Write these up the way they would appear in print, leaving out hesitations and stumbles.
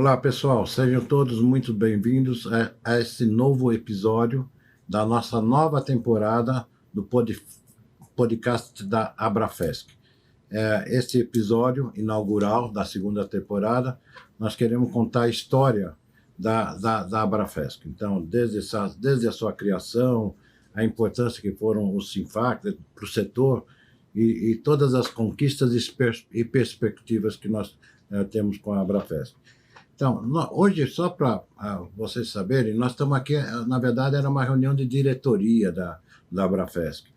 Olá, pessoal, sejam todos muito bem-vindos a esse novo episódio da nossa nova temporada do podcast da Abrafesc. Esse episódio inaugural da segunda temporada, nós queremos contar a história da Abrafesc. Então, desde a sua criação, a importância que foram os SINFAC para o setor e todas as conquistas e perspectivas que nós temos com a Abrafesc. Então, hoje, só para vocês saberem, nós estamos aqui, na verdade, era uma reunião de diretoria da Abrafesc.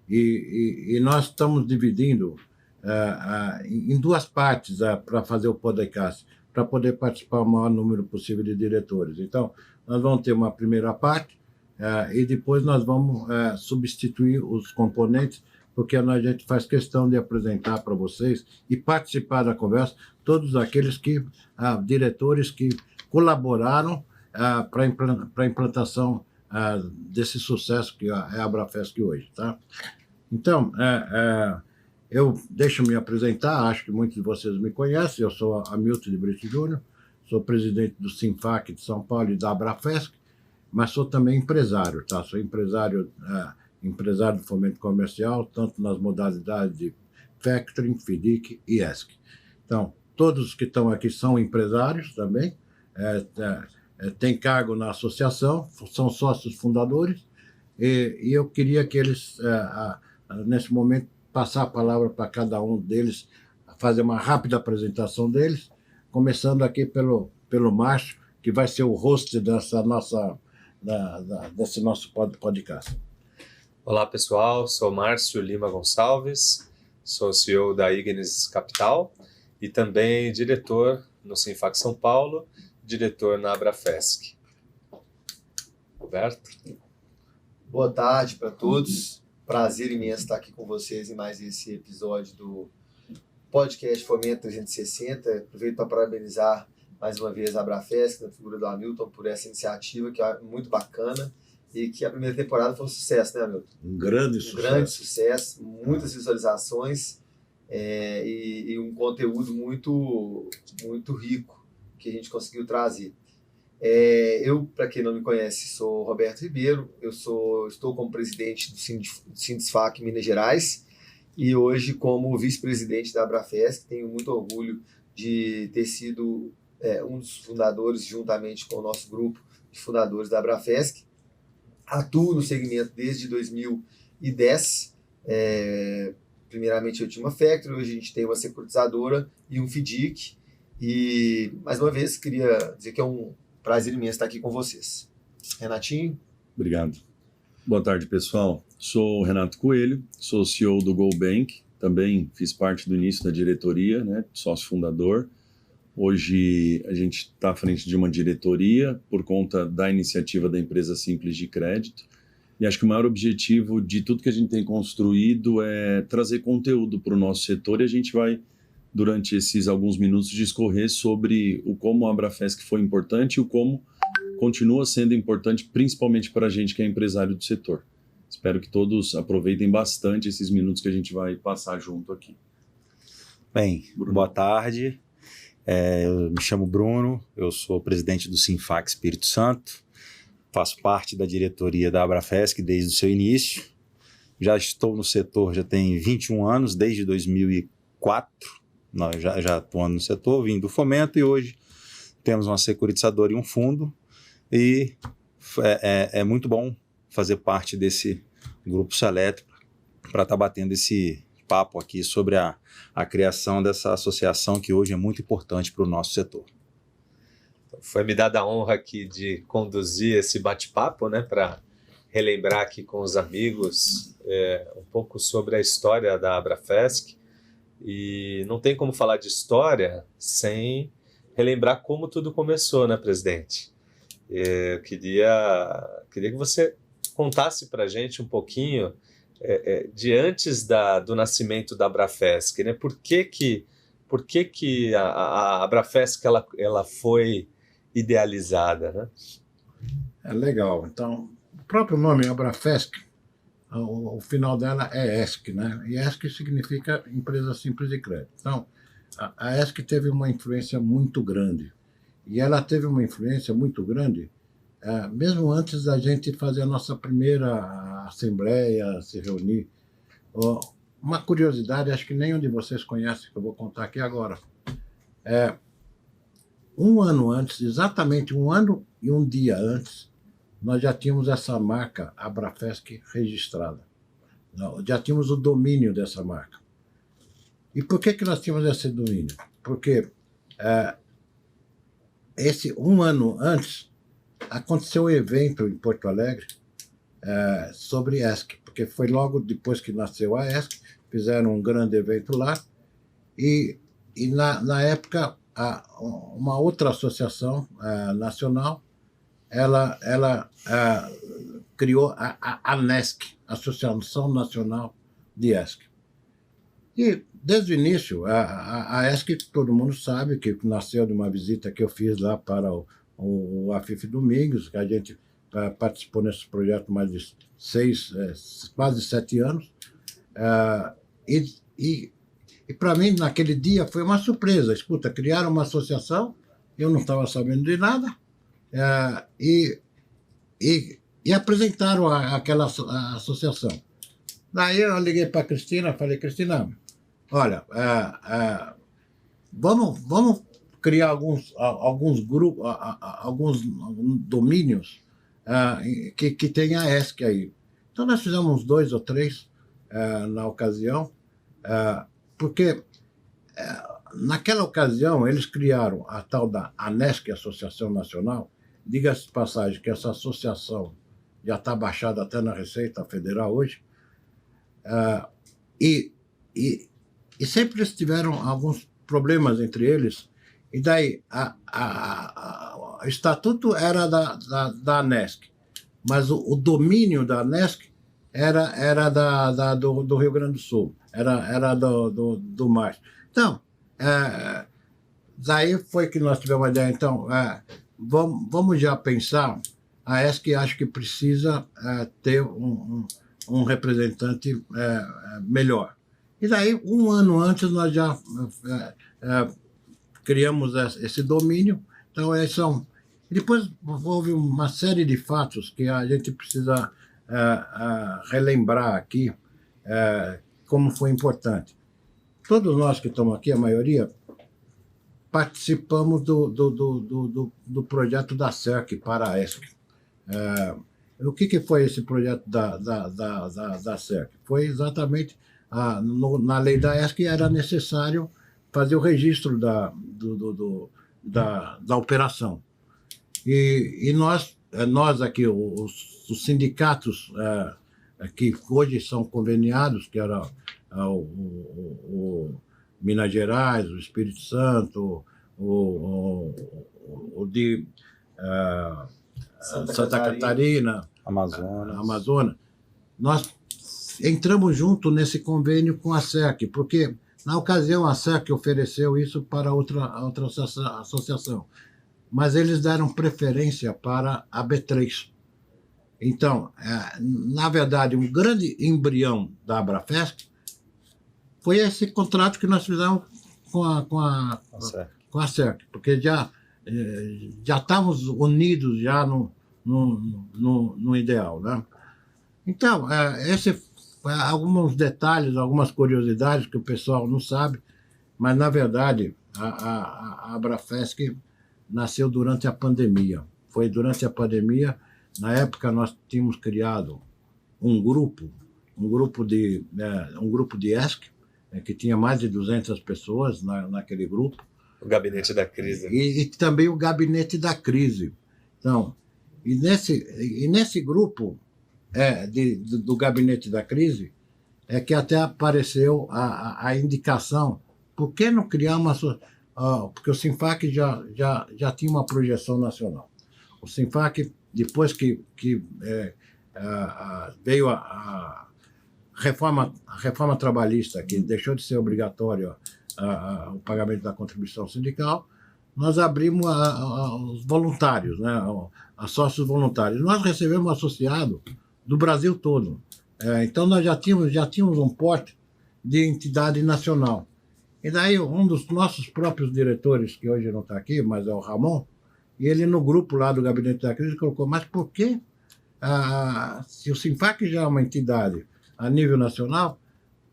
E nós estamos dividindo em duas partes para fazer o podcast, para poder participar o maior número possível de diretores. Então, nós vamos ter uma primeira parte e depois nós vamos substituir os componentes, porque a gente faz questão de apresentar para vocês e participar da conversa todos aqueles diretores que colaboraram para a implantação desse sucesso que é a Abrafesc hoje. Tá? Então, eu deixo-me apresentar, acho que muitos de vocês me conhecem, eu sou Hamilton de Brito Júnior, sou presidente do SINFAC de São Paulo e da Abrafesc, mas sou também empresário, tá? Sou empresário do fomento comercial, tanto nas modalidades de Factoring, FIDIC e ESC. Então, todos que estão aqui são empresários também, têm cargo na associação, são sócios fundadores, e eu queria que eles, nesse momento, passar a palavra para cada um deles, fazer uma rápida apresentação deles, começando aqui pelo Márcio, que vai ser o host desse nosso podcast. Olá, pessoal. Sou Márcio Lima Gonçalves, sou CEO da Ignis Capital e também diretor no SINFAC São Paulo, diretor na Abrafesc. Roberto? Boa tarde para todos. Prazer imenso estar aqui com vocês em mais esse episódio do podcast Fomento 360. Aproveito para parabenizar mais uma vez a Abrafesc, na figura do Hamilton, por essa iniciativa que é muito bacana e que a primeira temporada foi um sucesso, né, Hamilton? Um grande sucesso, muitas visualizações e um conteúdo muito, muito rico que a gente conseguiu trazer. Eu, para quem não me conhece, sou Roberto Ribeiro, estou como presidente do SINDISFAC Minas Gerais e hoje como vice-presidente da Abrafesc. Tenho muito orgulho de ter sido um dos fundadores, juntamente com o nosso grupo de fundadores da Abrafesc. Atuo no segmento desde 2010. Primeiramente eu tinha uma Factory, hoje a gente tem uma securitizadora e um FIDIC. E, mais uma vez, queria dizer que é um prazer imenso estar aqui com vocês. Renatinho? Obrigado. Boa tarde, pessoal. Sou Renato Coelho, sou CEO do GoBank, também fiz parte do início da diretoria, né, sócio fundador. Hoje a gente está à frente de uma diretoria por conta da iniciativa da empresa Simples de Crédito. E acho que o maior objetivo de tudo que a gente tem construído é trazer conteúdo para o nosso setor, e a gente vai, durante esses alguns minutos, discorrer sobre o como a Abrafesc foi importante e o como continua sendo importante, principalmente para a gente que é empresário do setor. Espero que todos aproveitem bastante esses minutos que a gente vai passar junto aqui. Bem, Bruno. Boa tarde. Eu me chamo Bruno, eu sou presidente do SINFAC Espírito Santo, faço parte da diretoria da Abrafesc desde o seu início. Já estou no setor, já tem 21 anos, desde 2004. Nós já atuando no setor, vim do fomento, e hoje temos uma securitizadora e um fundo, e é muito bom fazer parte desse grupo seleto para estar batendo esse papo aqui sobre a criação dessa associação que hoje é muito importante para o nosso setor. Foi me dada a honra aqui de conduzir esse bate-papo, né, para relembrar aqui com os amigos um pouco sobre a história da Abrafesc. E não tem como falar de história sem relembrar como tudo começou, né, presidente? Eu queria que você contasse para a gente um pouquinho de antes do nascimento da Abrafesc, né? Por que a Abrafesc ela foi idealizada, né? Legal. Então, o próprio nome Abrafesc, o final dela é ESC, né? E ESC significa Empresa Simples de Crédito. Então, a ESC teve uma influência muito grande E ela teve uma influência muito grande, mesmo antes da gente fazer a nossa primeira assembleia, se reunir. Uma curiosidade, acho que nenhum de vocês conhece, que eu vou contar aqui agora. Um ano antes, exatamente um ano e um dia antes, nós já tínhamos essa marca Abrafesc registrada. Já tínhamos o domínio dessa marca. E por que nós tínhamos esse domínio? Porque um ano antes aconteceu um evento em Porto Alegre sobre ESC, porque foi logo depois que nasceu a ESC, fizeram um grande evento lá, e na época uma outra associação nacional, ela criou a ANESC, Associação Nacional de ESC. E, desde o início, a ESC, todo mundo sabe que nasceu de uma visita que eu fiz lá para o Afif Domingos, que a gente participou nesse projeto mais de quase 7 anos. E para mim, naquele dia, foi uma surpresa. Escuta, criaram uma associação, eu não estava sabendo de nada, e apresentaram aquela associação. Daí eu liguei para a Cristina, falei, Cristina, olha, vamos criar alguns grupos, alguns domínios que tem a ESC aí. Então nós fizemos uns 2 ou 3 na ocasião, porque naquela ocasião eles criaram a tal da ANESC, Associação Nacional. Diga-se de passagem que essa associação já está baixada até na Receita Federal hoje, e sempre eles tiveram alguns problemas entre eles, e daí o estatuto era da ANESC, mas o domínio da ANESC era do Rio Grande do Sul, era do Márcio. Então, daí foi que nós tivemos a ideia, então, vamos já pensar, a ESC acho que precisa ter um representante melhor. E daí, um ano antes, nós já criamos esse domínio. Então, depois houve uma série de fatos que a gente precisa relembrar aqui, como foi importante. Todos nós que estamos aqui, a maioria, participamos do projeto da CERC para a ESC. O que foi esse projeto da CERC? Foi exatamente, na lei da ESC era necessário fazer o registro da operação. E nós aqui, os sindicatos que hoje são conveniados, que era o Minas Gerais, o Espírito Santo, o de Santa Catarina, Amazonas, nós entramos junto nesse convênio com a SERC, porque na ocasião a SERC ofereceu isso para outra associação, mas eles deram preferência para a B3. Então, na verdade, um grande embrião da Abrafesc foi esse contrato que nós fizemos com a SERC, porque já estávamos unidos já no ideal, né? Então, esse alguns detalhes, algumas curiosidades que o pessoal não sabe, mas, na verdade, a Abrafesc nasceu durante a pandemia. Foi durante a pandemia. Na época, nós tínhamos criado um grupo de ESC, que tinha mais de 200 pessoas naquele grupo. O Gabinete da Crise. E também o Gabinete da Crise. Então, e nesse grupo do Gabinete da Crise é que até apareceu a indicação, por que não criar uma... porque o Sinfac já tinha uma projeção nacional. O Sinfac, depois que veio a reforma trabalhista, que deixou de ser obrigatório o pagamento da contribuição sindical, nós abrimos os voluntários, né, a sócios voluntários. Nós recebemos associado do Brasil todo. Então, nós já tínhamos um porte de entidade nacional. E daí, um dos nossos próprios diretores, que hoje não está aqui, mas é o Ramon, E ele, no grupo lá do Gabinete da Crise, colocou, mas por que, se o Sinfac já é uma entidade a nível nacional,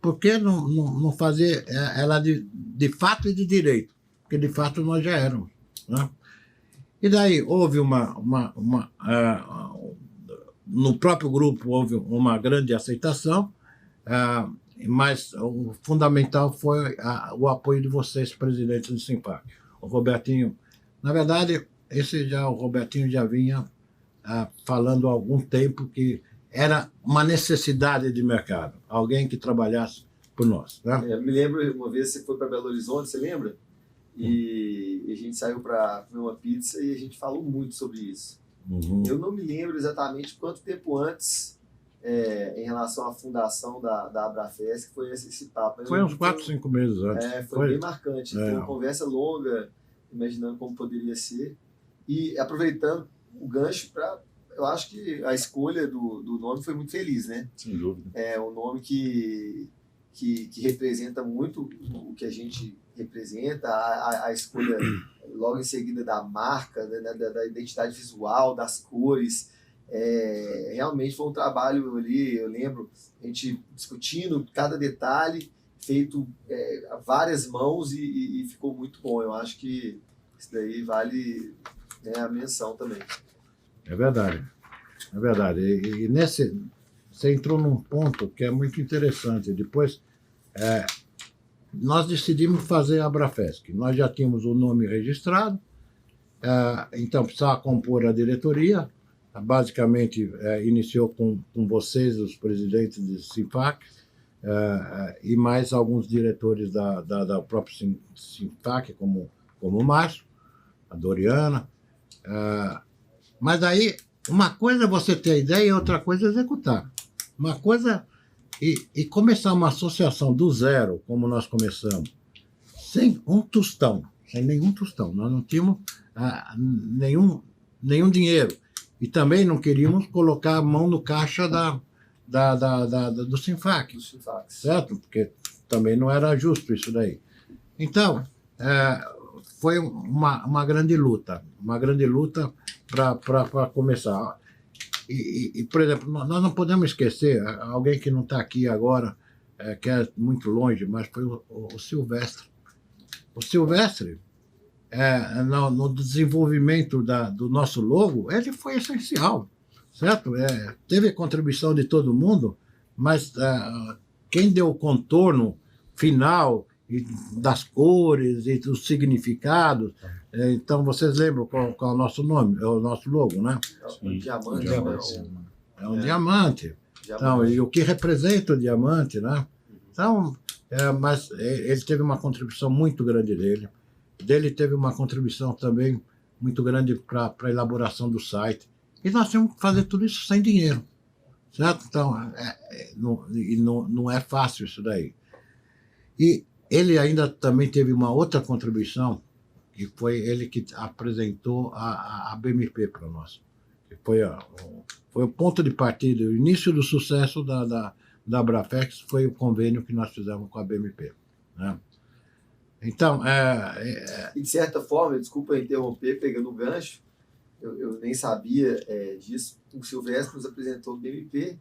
por que não fazer ela de fato e de direito? Porque, de fato, nós já éramos. Né? E daí houve no próprio grupo houve uma grande aceitação, mas o fundamental foi o apoio de vocês, presidentes do Sinfac. O Robertinho, na verdade, o Robertinho já vinha falando há algum tempo que era uma necessidade de mercado, alguém que trabalhasse por nós. Né? Eu me lembro, uma vez você foi para Belo Horizonte, você lembra? E a gente saiu para comer uma pizza e a gente falou muito sobre isso. Uhum. Eu não me lembro exatamente quanto tempo antes, em relação à fundação da Abrafesc, que foi esse papo. Foi uns 4, 5 meses antes. Foi bem marcante. Foi uma conversa longa, imaginando como poderia ser. E aproveitando o gancho eu acho que a escolha do nome foi muito feliz, né? Sem dúvida. É um nome que representa muito o que a gente representa, a escolha logo em seguida da marca, da identidade visual, das cores. Realmente foi um trabalho ali, eu lembro, a gente discutindo cada detalhe, feito a várias mãos e ficou muito bom. Eu acho que isso daí vale, né, a menção também. É verdade. É verdade. E você entrou num ponto que é muito interessante. Depois, nós decidimos fazer a Abrafesc. Nós já tínhamos o nome registrado, então precisava compor a diretoria. Basicamente, iniciou com vocês, os presidentes do Sinfac, e mais alguns diretores da própria Sinfac, como o Márcio, a Doriana. Mas daí, uma coisa é você ter a ideia e outra coisa é executar. Uma coisa e começar uma associação do zero, como nós começamos, sem nenhum tostão. Nós não tínhamos nenhum dinheiro. E também não queríamos colocar a mão no caixa do Sinfac. Certo? Porque também não era justo isso daí. Então, foi uma grande luta para começar. E, por exemplo, nós não podemos esquecer, alguém que não está aqui agora, que é muito longe, mas foi o Silvestre. O Silvestre, no desenvolvimento do nosso logo, ele foi essencial, certo? Teve a contribuição de todo mundo, mas quem deu o contorno final das cores e dos significados. Então, vocês lembram qual é o nosso nome, é o nosso logo, né? Um diamante. É um diamante. Então, e o que representa o diamante, né? Então, mas ele teve uma contribuição muito grande dele teve uma contribuição também muito grande para a elaboração do site. E nós temos que fazer tudo isso sem dinheiro, certo? Então, não é fácil isso daí. E ele ainda também teve uma outra contribuição, que foi ele que apresentou a BMP para nós. Que foi o ponto de partida, o início do sucesso da Abrafesc foi o convênio que nós fizemos com a BMP. Né? Então, E de certa forma, desculpa interromper, pegando o gancho, eu nem sabia disso, o Silvestre nos apresentou o BMP,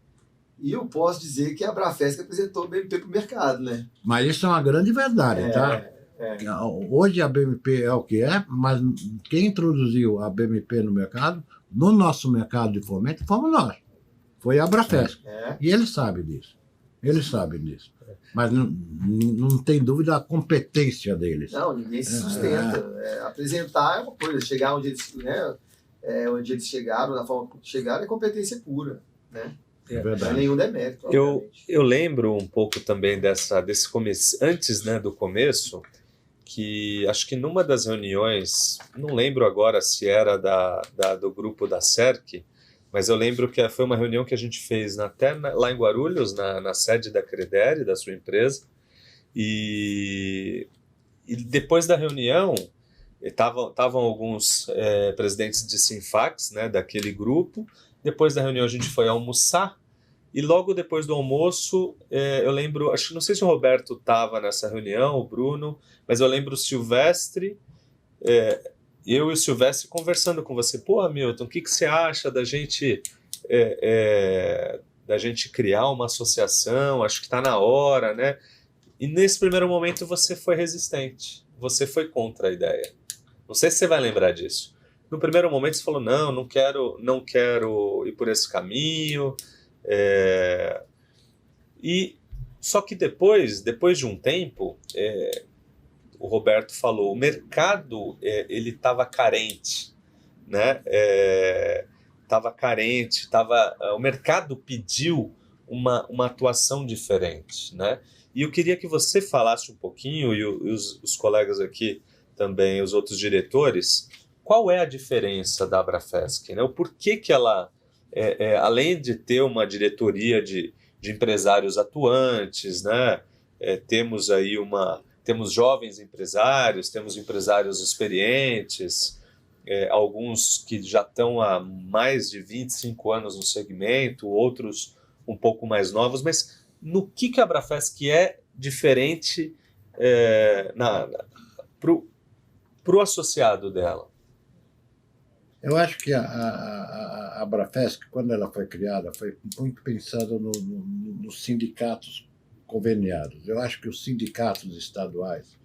e eu posso dizer que a Abrafesc apresentou o BMP para o mercado, né? Mas isso é uma grande verdade, tá? Hoje a BMP é o que é, mas quem introduziu a BMP no mercado, no nosso mercado de fomento, fomos nós. Foi a Abrafesc. E ele sabe disso. Mas não tem dúvida da competência deles. Não, ninguém se sustenta. Apresentar é uma coisa, chegar onde eles, onde eles chegaram, da forma que chegaram, é competência pura, né? É verdade. Não é nenhum demérito. Eu lembro um pouco também desse começo, antes, né, do começo, que acho que numa das reuniões, não lembro agora se era do grupo da CERC, mas eu lembro que foi uma reunião que a gente fez lá em Guarulhos, na sede da Credere, da sua empresa, e depois da reunião, estavam alguns presidentes de Sinfacs, né, daquele grupo. Depois da reunião a gente foi almoçar, e logo depois do almoço, eu lembro, não sei se o Roberto estava nessa reunião, o Bruno, mas eu lembro o Silvestre, eu e o Silvestre conversando com você, pô, Hamilton, o que você acha da gente criar uma associação? Acho que está na hora, né? E nesse primeiro momento você foi resistente, você foi contra a ideia. Não sei se você vai lembrar disso. No primeiro momento você falou, não quero ir por esse caminho. E só que depois de um tempo, o Roberto falou, o mercado ele estava carente, né? Estava carente, o mercado pediu uma atuação diferente, né? E eu queria que você falasse um pouquinho, e os colegas aqui também, os outros diretores, qual é a diferença da Abrafesc, né? O porquê que ela, além de ter uma diretoria de empresários atuantes, né? Temos jovens empresários, temos empresários experientes, alguns que já estão há mais de 25 anos no segmento, outros um pouco mais novos, mas no que a Abrafesc é diferente para o associado dela? Eu acho que a Abrafesc, quando ela foi criada, foi muito pensada nos sindicatos conveniados. Eu acho que os sindicatos estaduais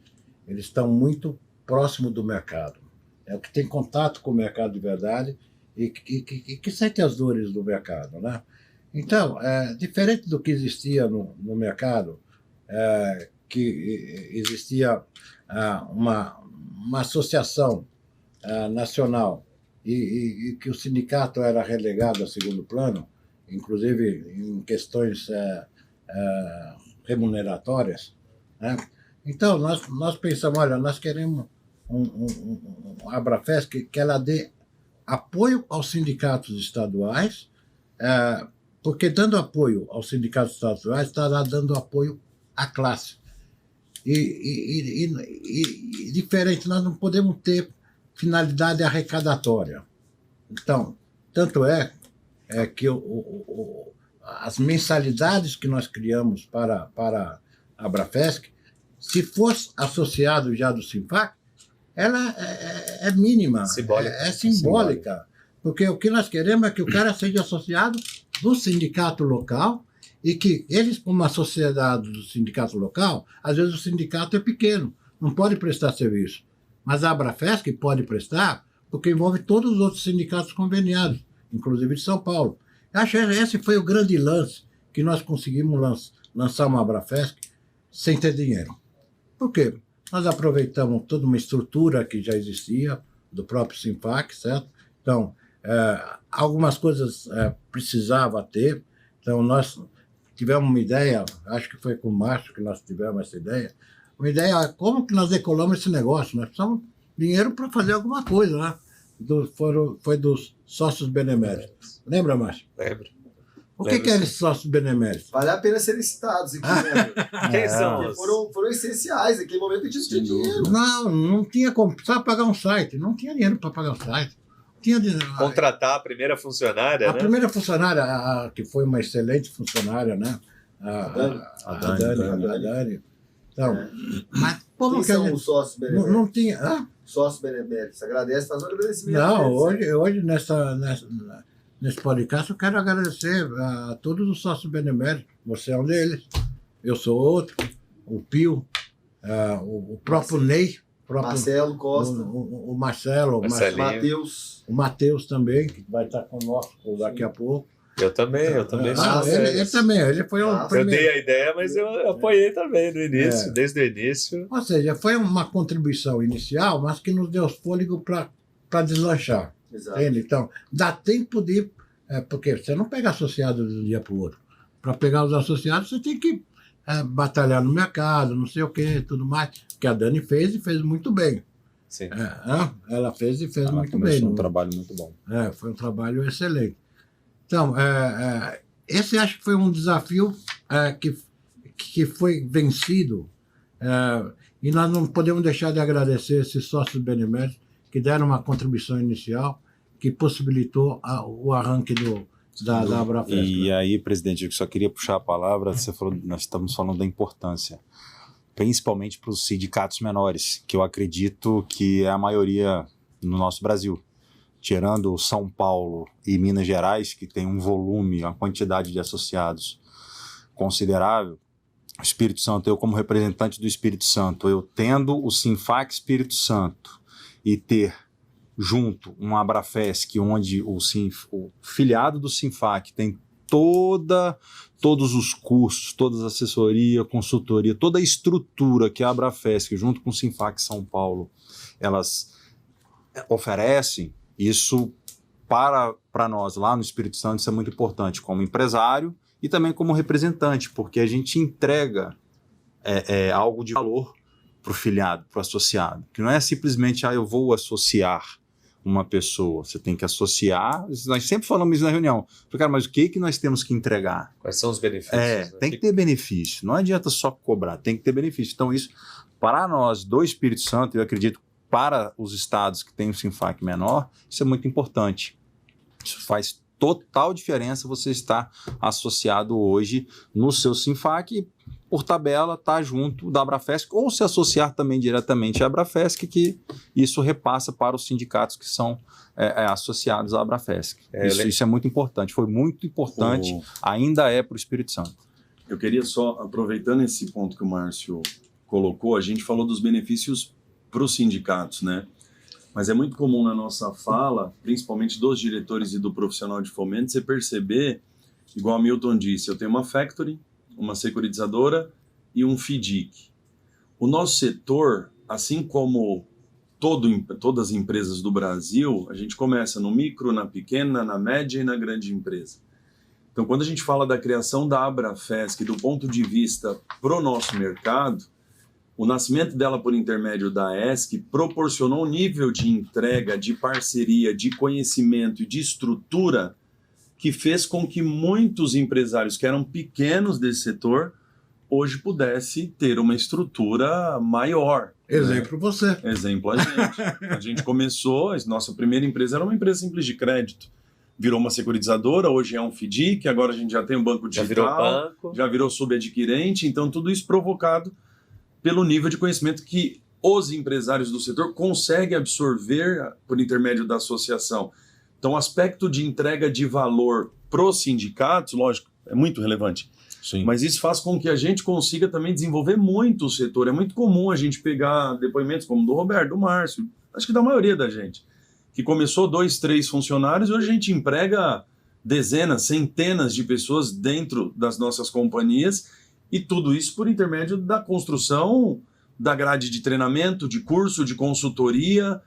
eles estão muito próximos do mercado. É o que tem contato com o mercado de verdade e que sente as dores do mercado, né? Então, diferente do que existia no mercado, que existia uma associação nacional e que o sindicato era relegado a segundo plano, inclusive em questões remuneratórias, né? Então, nós pensamos, olha, nós queremos uma Abrafesc que ela dê apoio aos sindicatos estaduais, porque dando apoio aos sindicatos estaduais, estará dando apoio à classe. E diferente, nós não podemos ter finalidade arrecadatória. Então, tanto que as mensalidades que nós criamos para a Abrafesc, se fosse associado já do Sinfac, ela é mínima, simbólica. Porque o que nós queremos é que o cara seja associado do sindicato local e que eles, como uma sociedade do sindicato local, às vezes o sindicato é pequeno, não pode prestar serviço. Mas a Abrafesc pode prestar porque envolve todos os outros sindicatos conveniados, inclusive de São Paulo. Eu acho que esse foi o grande lance que nós conseguimos lançar uma Abrafesc sem ter dinheiro. Por quê? Nós aproveitamos toda uma estrutura que já existia, do próprio Sinfac, certo? Então, algumas coisas precisava ter. Então, nós tivemos uma ideia, acho que foi com o Márcio que nós tivemos essa ideia, uma ideia, como que nós decolamos esse negócio? Nós precisamos de dinheiro para fazer alguma coisa, né? Foi dos sócios beneméritos. Lembra, Márcio? Lembro. O que eram esses sócios beneméritos? Vale a pena serem citados aqui, né? Quem são? Foram essenciais. Naquele momento a gente tinha dinheiro. Não tinha como. Precisava pagar um site. Não tinha dinheiro para pagar um site. Contratar a primeira funcionária, né? A primeira funcionária, que foi uma excelente funcionária, né? A Dani. Então, mas como que são os sócios beneméritos? Não tinha. Sócios beneméritos. Agradece, faz um agradecimento. Não, hoje nesse podcast eu quero agradecer a todos os sócios beneméritos. Você é um deles, eu sou outro, o Pio, o próprio Ney. Marcelo Costa. O Marcelo. O Matheus também, que vai estar conosco daqui a pouco. Eu também. Ele também. Ele foi um primeiro. Eu dei a ideia, mas eu apoiei também no início, desde o início. Ou seja, foi uma contribuição inicial, mas que nos deu fôlego para deslanchar. Exato. Entende? Então, dá tempo de... porque você não pega associado de um dia para o outro. Para pegar os associados, você tem que batalhar no mercado, não sei o que, tudo mais. Que a Dani fez e fez muito bem. Sim. Ela fez e fez muito bem. Foi um trabalho muito bom. Foi um trabalho excelente. Então, esse acho que foi um desafio que foi vencido, e nós não podemos deixar de agradecer esses sócios beneméritos que deram uma contribuição inicial que possibilitou o arranque da Abrafesc. E aí, presidente, eu só queria puxar a palavra, você falou, nós estamos falando da importância, principalmente para os sindicatos menores, que eu acredito que é a maioria no nosso Brasil. Tirando São Paulo e Minas Gerais, que tem um volume, uma quantidade de associados considerável, o Espírito Santo, eu como representante do Espírito Santo, eu tendo o Sinfac Espírito Santo e ter junto um Abrafesc, onde o filiado do Sinfac tem todos os cursos, toda a assessoria, consultoria, toda a estrutura que a Abrafesc, junto com o Sinfac São Paulo, elas oferecem, isso para nós lá no Espírito Santo, isso é muito importante como empresário e também como representante, porque a gente entrega algo de valor para o filiado, para o associado, que não é simplesmente, eu vou associar uma pessoa, você tem que associar, nós sempre falamos isso na reunião, cara, mas o que nós temos que entregar? Quais são os benefícios? Né? Tem que ter benefício, não adianta só cobrar, tem que ter benefício. Então isso, para nós do Espírito Santo, eu acredito, para os estados que têm um Sinfac menor, isso é muito importante. Isso faz total diferença você estar associado hoje no seu Sinfac e, por tabela, estar junto da Abrafesc ou se associar também diretamente à Abrafesc, que isso repassa para os sindicatos que são associados à Abrafesc. Isso é muito importante, foi muito importante, ainda é para o Espírito Santo. Eu queria só, aproveitando esse ponto que o Márcio colocou, a gente falou dos benefícios para os sindicatos, né? Mas é muito comum na nossa fala, principalmente dos diretores e do profissional de fomento, você perceber, igual a Milton disse, eu tenho uma factory, uma securitizadora e um FIDIC. O nosso setor, assim como todas as empresas do Brasil, a gente começa no micro, na pequena, na média e na grande empresa. Então, quando a gente fala da criação da Abrafesc do ponto de vista pro nosso mercado, o nascimento dela por intermédio da ESC proporcionou um nível de entrega, de parceria, de conhecimento e de estrutura que fez com que muitos empresários que eram pequenos desse setor hoje pudesse ter uma estrutura maior. Exemplo, você. Exemplo a gente. A gente começou, nossa primeira empresa era uma empresa simples de crédito. Virou uma securitizadora, hoje é um FIDIC, agora a gente já tem um banco digital, já virou banco, já virou subadquirente, então tudo isso provocado pelo nível de conhecimento que os empresários do setor conseguem absorver por intermédio da associação. Então, o aspecto de entrega de valor para os sindicatos, lógico, é muito relevante. Sim. Mas isso faz com que a gente consiga também desenvolver muito o setor. É muito comum a gente pegar depoimentos como do Roberto, do Márcio, acho que da maioria da gente, que começou 2, 3 funcionários, hoje a gente emprega dezenas, centenas de pessoas dentro das nossas companhias. E tudo isso por intermédio da construção da grade de treinamento, de curso, de consultoria,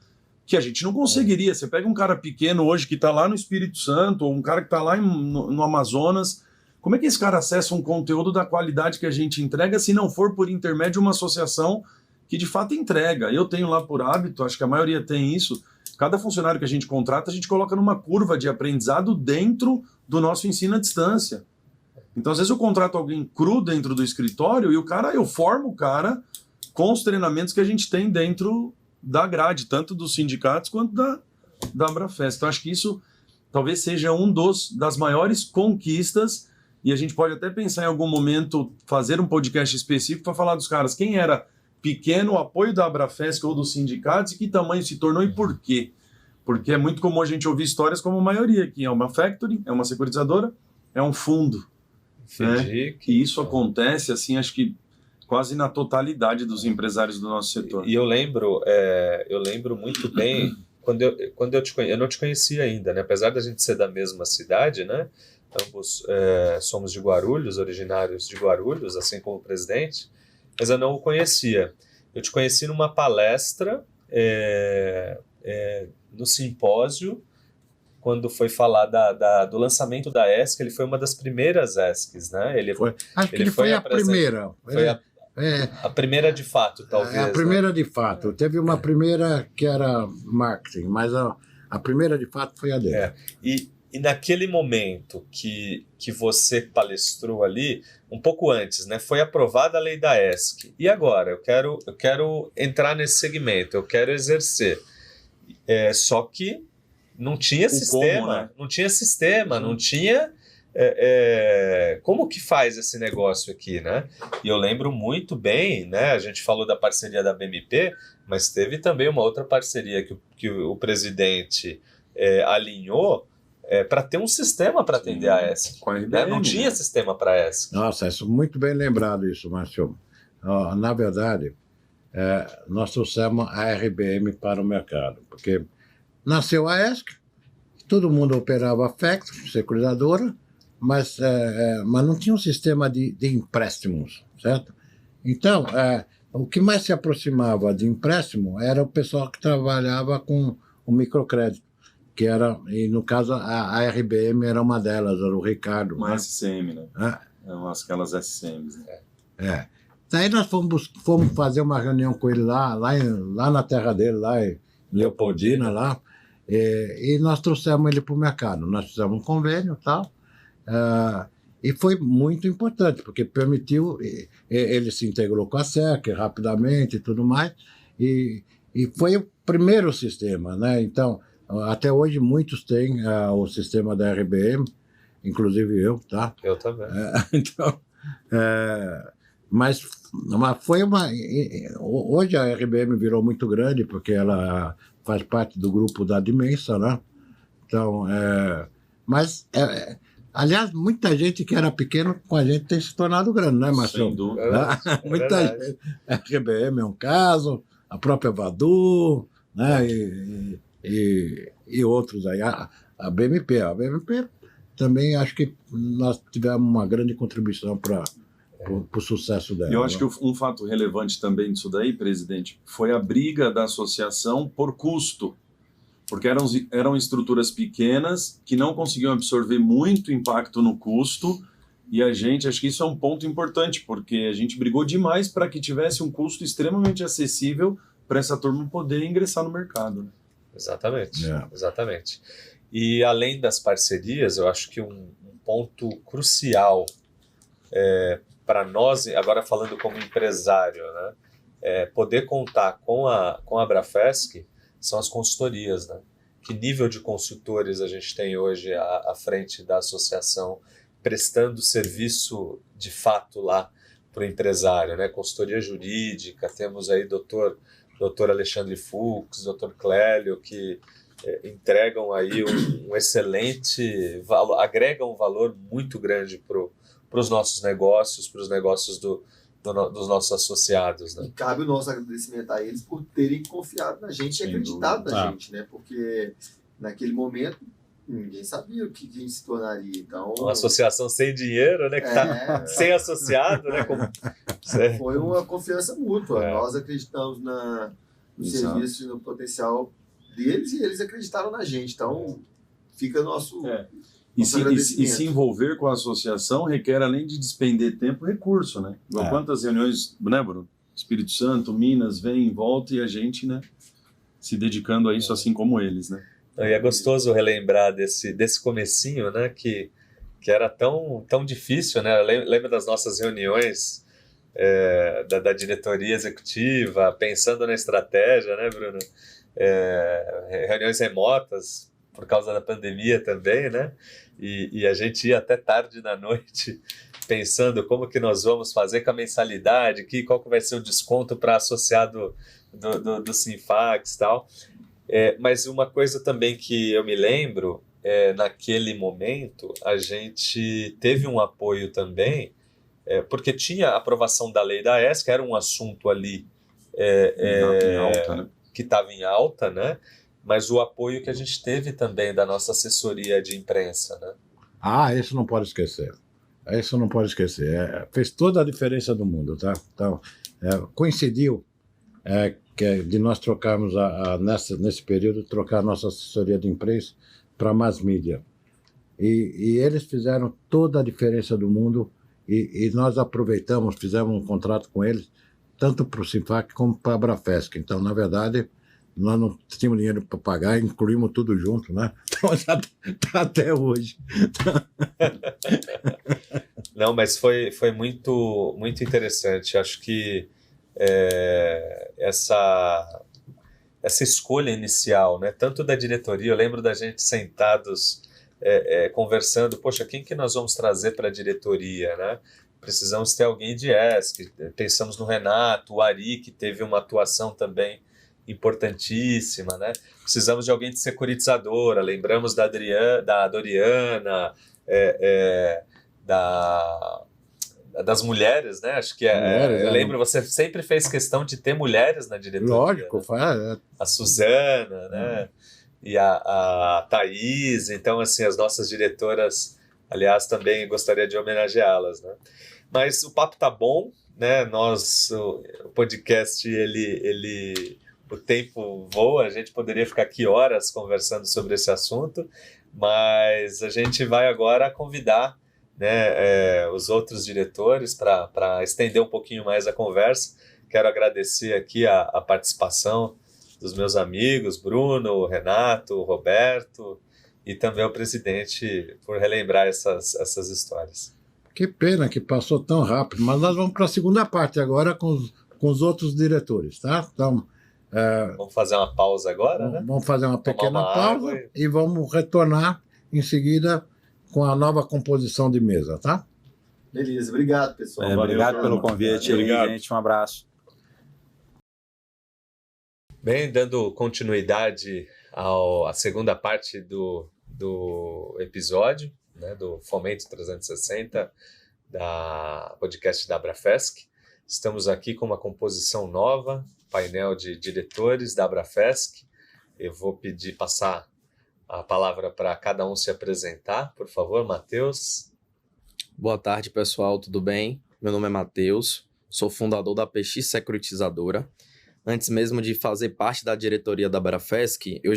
que a gente não conseguiria. Você pega um cara pequeno hoje que está lá no Espírito Santo, ou um cara que está lá no Amazonas, como é que esse cara acessa um conteúdo da qualidade que a gente entrega se não for por intermédio de uma associação que de fato entrega? Eu tenho lá por hábito, acho que a maioria tem isso, cada funcionário que a gente contrata, a gente coloca numa curva de aprendizado dentro do nosso ensino à distância. Então, às vezes eu contrato alguém cru dentro do escritório e eu formo o cara com os treinamentos que a gente tem dentro da grade, tanto dos sindicatos quanto da Abrafesc. Então, acho que isso talvez seja das maiores conquistas e a gente pode até pensar em algum momento fazer um podcast específico para falar dos caras. Quem era pequeno, o apoio da Abrafesc ou dos sindicatos e que tamanho se tornou e por quê? Porque é muito comum a gente ouvir histórias como a maioria aqui. É uma factory, é uma securitizadora, é um fundo. FIDIC, E isso acontece, assim, acho que quase na totalidade dos empresários do nosso setor. E eu lembro muito bem, quando eu te conheci, eu não te conhecia ainda, né? Apesar da gente ser da mesma cidade, né? Ambos somos de Guarulhos, originários de Guarulhos, assim como o presidente, mas eu não o conhecia. Eu te conheci numa palestra no simpósio, quando foi falar do lançamento da ESC. Ele foi uma das primeiras ESCs, né? Acho que ele foi a primeira. Foi a primeira de fato, talvez. A primeira de fato. Teve uma primeira que era marketing, mas a primeira de fato foi a dele. E naquele momento que você palestrou ali, um pouco antes, né? Foi aprovada a lei da ESC. E agora? Eu quero entrar nesse segmento, eu quero exercer. Só que não tinha sistema, como, né? não tinha sistema, não tinha como que faz esse negócio aqui, né? E eu lembro muito bem, né? A gente falou da parceria da BMP, mas teve também uma outra parceria que o presidente alinhou para ter um sistema para atender a ESC. Com a Né? RBM, Não tinha sistema para a ESC. Nossa, isso muito bem lembrado isso, Márcio. Na verdade, nós trouxemos a RBM para o mercado, porque nasceu a ESC, todo mundo operava a FEC, securizadora, mas não tinha um sistema de empréstimos, certo? Então, o que mais se aproximava de empréstimo era o pessoal que trabalhava com o microcrédito, que era, e no caso a RBM era uma delas, era o Ricardo. Uma né? SCM, né? Aquelas SCMs. Né? Daí nós fomos fazer uma reunião com ele lá na terra dele, lá em Leopoldina, lá, e nós trouxemos ele para o mercado. Nós fizemos um convênio e tal, e foi muito importante, porque permitiu, ele se integrou com a SEC rapidamente e tudo mais, e foi o primeiro sistema, né? Então, até hoje muitos têm o sistema da RBM, inclusive eu, tá? Eu também. Então, mas foi hoje a RBM virou muito grande, porque ela faz parte do grupo da Dimensa, né? Então, aliás, muita gente que era pequeno com a gente tem se tornado grande, né, Marcelo? Sem dúvida. Muita gente. A RBM é um caso, a própria Vadu, né? E outros aí. A BMP também acho que nós tivemos uma grande contribuição para o sucesso dela. Eu acho que um fato relevante também disso daí, presidente, foi a briga da associação por custo. Porque eram estruturas pequenas que não conseguiam absorver muito impacto no custo, e acho que isso é um ponto importante, porque a gente brigou demais para que tivesse um custo extremamente acessível para essa turma poder ingressar no mercado. Né? Exatamente. E além das parcerias, eu acho que um ponto crucial para nós, agora falando como empresário, né, poder contar com a Abrafesc são as consultorias, né? Que nível de consultores a gente tem hoje à frente da associação, prestando serviço de fato lá para o empresário, né? Consultoria jurídica, temos aí doutor Alexandre Fux, doutor Clélio, que entregam aí um excelente valor, agregam um valor muito grande para os nossos negócios, para os negócios dos nossos associados. Né? E cabe o nosso agradecimento a eles por terem confiado na gente e acreditado na gente, né? Porque naquele momento ninguém sabia o que a gente se tornaria. Então, uma associação sem dinheiro, né? Que tá sem associado, né? Foi uma confiança mútua. Nós acreditamos no serviço e no potencial deles e eles acreditaram na gente. Então, fica nosso... E se envolver com a associação requer, além de despender tempo, recurso, né? Quantas reuniões, né, Bruno? Espírito Santo, Minas, vem em volta e a gente, né, se dedicando a isso assim como eles, né? E é gostoso relembrar desse comecinho, né, que era tão difícil, né? Lembra das nossas reuniões da diretoria executiva, pensando na estratégia, né, Bruno? Reuniões remotas, por causa da pandemia também, né? E a gente ia até tarde da noite pensando como que nós vamos fazer com a mensalidade, qual que vai ser o desconto para associado do Sinfax e tal. Mas uma coisa também que eu me lembro, naquele momento, a gente teve um apoio também, porque tinha a aprovação da lei da ESC, era um assunto ali Em alta, né? que estava em alta, né? Mas o apoio que a gente teve também da nossa assessoria de imprensa, né? Isso não pode esquecer. Isso não pode esquecer. Fez toda a diferença do mundo, tá? Então, coincidiu de nós trocarmos, nesse período, trocar a nossa assessoria de imprensa para mass media. E eles fizeram toda a diferença do mundo e nós aproveitamos, fizemos um contrato com eles, tanto para o Sinfac como para a Abrafesc. Então, na verdade, nós não tínhamos dinheiro para pagar, incluímos tudo junto, né? Então já está até hoje. Não, mas foi muito, muito interessante. Acho que essa escolha inicial, né? Tanto da diretoria, eu lembro da gente sentados conversando, poxa, quem que nós vamos trazer para a diretoria, né? Precisamos ter alguém de ESC, pensamos no Renato, o Ari, que teve uma atuação também importantíssima, né? Precisamos de alguém de securitizadora, lembramos da Doriana, das mulheres, né? Acho que eu lembro, você sempre fez questão de ter mulheres na diretoria. Lógico, né? faz. A Suzana, né? E a Thaís, então, assim, as nossas diretoras, aliás, também gostaria de homenageá-las, né? Mas o papo tá bom, né? O podcast, o tempo voa, a gente poderia ficar aqui horas conversando sobre esse assunto, mas a gente vai agora convidar, né, os outros diretores para estender um pouquinho mais a conversa. Quero agradecer aqui a participação dos meus amigos, Bruno, Renato, Roberto, e também o presidente por relembrar essas histórias. Que pena que passou tão rápido, mas nós vamos para a segunda parte agora com os outros diretores, tá? Então, vamos fazer uma pausa agora, né? Vamos fazer uma pequena pausa água e vamos retornar em seguida com a nova composição de mesa, tá? Beleza, obrigado, pessoal. Obrigado pelo convite aí, gente. Um abraço. Bem, dando continuidade à segunda parte do episódio, né, do Fomento 360, da podcast da Abrafesc. Estamos aqui com uma composição nova, painel de diretores da Abrafesc. Eu vou passar a palavra para cada um se apresentar, por favor, Matheus. Boa tarde, pessoal, tudo bem? Meu nome é Matheus, sou fundador da PX Securitizadora. Antes mesmo de fazer parte da diretoria da Abrafesc, eu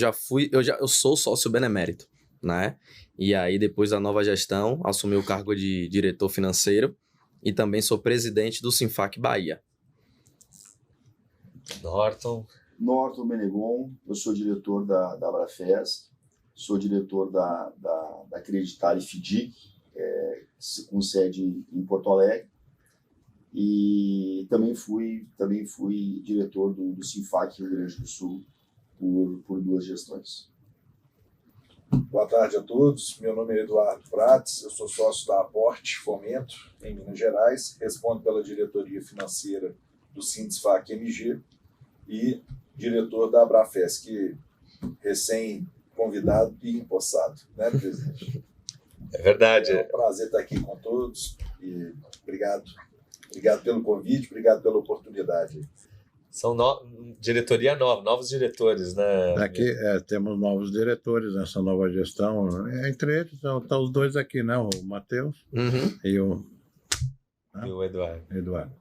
sou sócio benemérito, né? E aí, depois da nova gestão, assumi o cargo de diretor financeiro e também sou presidente do Sinfac Bahia. Norton Menegon, eu sou diretor da Abrafesc, sou diretor da Acreditar e FIDIC, com sede em Porto Alegre, e também fui diretor do Sinfac Rio Grande do Sul por 2 gestões. Boa tarde a todos, meu nome é Eduardo Prates, eu sou sócio da Aporte Fomento, em Minas Gerais, respondo pela diretoria financeira do Sindesfac MG e diretor da Abrafesc, recém-convidado e empossado, né, presidente? É verdade. É um prazer estar aqui com todos e obrigado pelo convite, obrigado pela oportunidade. São diretoria nova, novos diretores, né? Aqui temos novos diretores nessa nova gestão. Entre eles estão os 2 aqui, né? O Matheus e o Eduardo.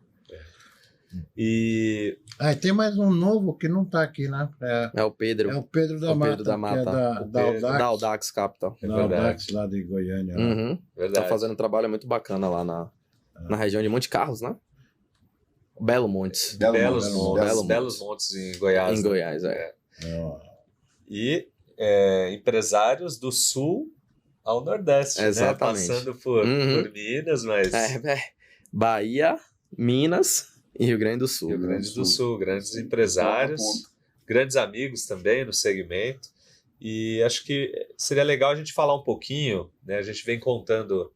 E tem mais um novo que não está aqui, né? É o Pedro. É o Pedro da Mata, Pedro da Mata. Que é da Audax Capital. Da Audax, lá de Goiânia. Né? Tá fazendo um trabalho muito bacana lá na região de Monte Carlos, né? Belo Montes. Belos Montes em Goiás. Em Goiás, E empresários do Sul ao Nordeste, exatamente, né? Passando por Minas, mas... Bahia, Minas e Rio Grande do Sul. Rio Grande do Sul, grandes empresários, grandes amigos também no segmento. E acho que seria legal a gente falar um pouquinho, né? A gente vem contando...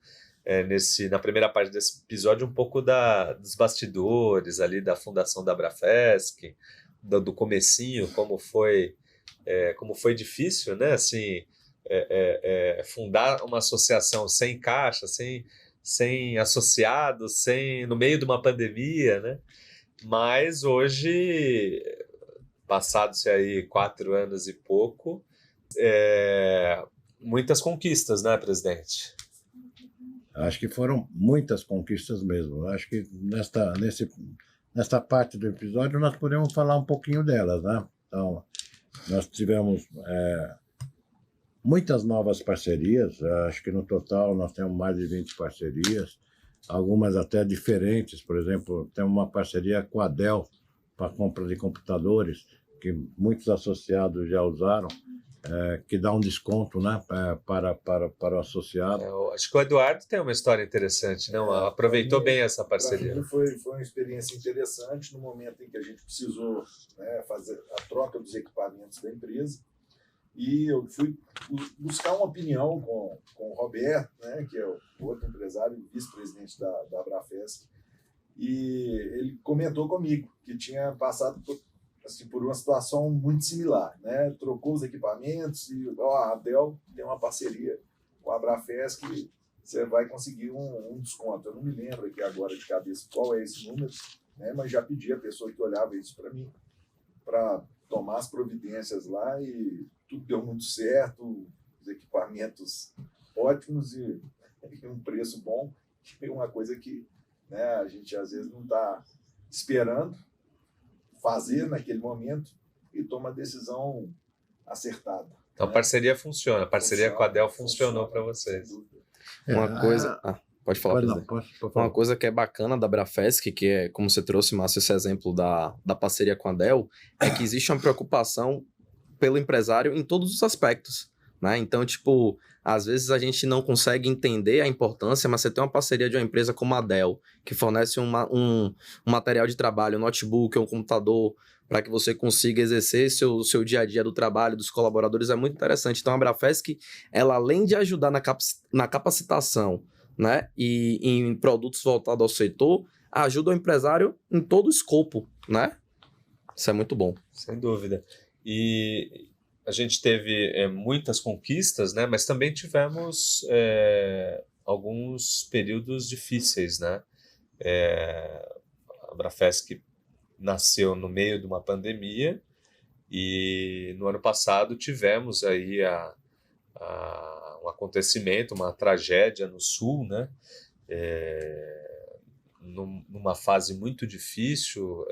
na primeira parte desse episódio, um pouco dos bastidores ali da fundação da Abrafesc, do comecinho, como foi difícil, né? Assim, fundar uma associação sem caixa, sem associados, no meio de uma pandemia, né? Mas hoje, passados aí 4 anos e pouco, muitas conquistas, né, presidente? Acho que foram muitas conquistas mesmo. Acho que nesta parte do episódio nós podemos falar um pouquinho delas, né? Então, nós tivemos muitas novas parcerias. Acho que no total nós temos mais de 20 parcerias, algumas até diferentes. Por exemplo, temos uma parceria com a Dell para compra de computadores, que muitos associados já usaram. Que dá um desconto, né, para o associado. Acho que o Eduardo tem uma história interessante, não? Aproveitou bem essa parceria. Para mim foi uma experiência interessante no momento em que a gente precisou, né, fazer a troca dos equipamentos da empresa. E eu fui buscar uma opinião com o Roberto, né, que é o outro empresário, vice-presidente da Abrafesc, e ele comentou comigo que tinha passado por uma situação muito similar, né? Trocou os equipamentos e a Dell tem uma parceria com a Abrafesc que você vai conseguir um desconto. Eu não me lembro aqui agora de cabeça qual é esse número, né? Mas já pedi a pessoa que olhava isso para mim, para tomar as providências lá, e tudo deu muito certo, os equipamentos ótimos e um preço bom, que é uma coisa que, né, a gente às vezes não está esperando fazer naquele momento e toma a decisão acertada. Então a parceria funciona, a parceria com a Dell funcionou para vocês. Uma coisa... Pode falar, presidente. Pode falar. Uma coisa que é bacana da Abrafesc, que é, como você trouxe, Márcio, esse exemplo da parceria com a Dell, é que existe uma preocupação pelo empresário em todos os aspectos, né? Então, tipo, às vezes a gente não consegue entender a importância, mas você tem uma parceria de uma empresa como a Dell, que fornece um material de trabalho, um notebook, um computador, para que você consiga exercer seu dia a dia do trabalho, dos colaboradores, é muito interessante. Então, a Abrafesc, ela além de ajudar na capacitação, né, e em produtos voltados ao setor, ajuda o empresário em todo o escopo, né? Isso é muito bom. Sem dúvida. E a gente teve muitas conquistas, né, mas também tivemos alguns períodos difíceis, né? A Abrafesc nasceu no meio de uma pandemia e no ano passado tivemos aí um acontecimento, uma tragédia no Sul, né? Numa fase muito difícil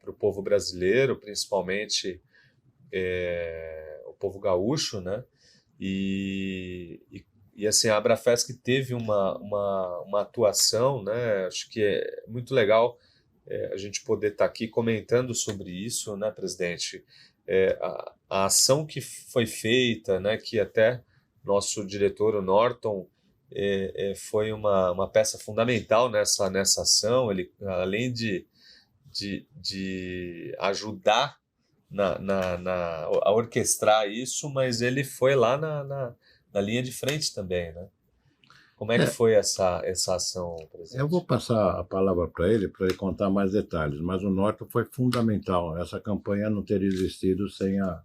para o povo brasileiro, principalmente o povo gaúcho, né? E assim, a Abrafesc teve uma atuação, né? Acho que é muito legal a gente poder estar aqui comentando sobre isso, né, presidente? A ação que foi feita, né, que até nosso diretor, o Norton, foi uma peça fundamental nessa ação. Ele, além de ajudar a orquestrar isso, mas ele foi lá na linha de frente também, né? Como é que foi essa ação, presidente? Eu vou passar a palavra para ele contar mais detalhes, mas o Norton foi fundamental. Essa campanha não teria existido sem a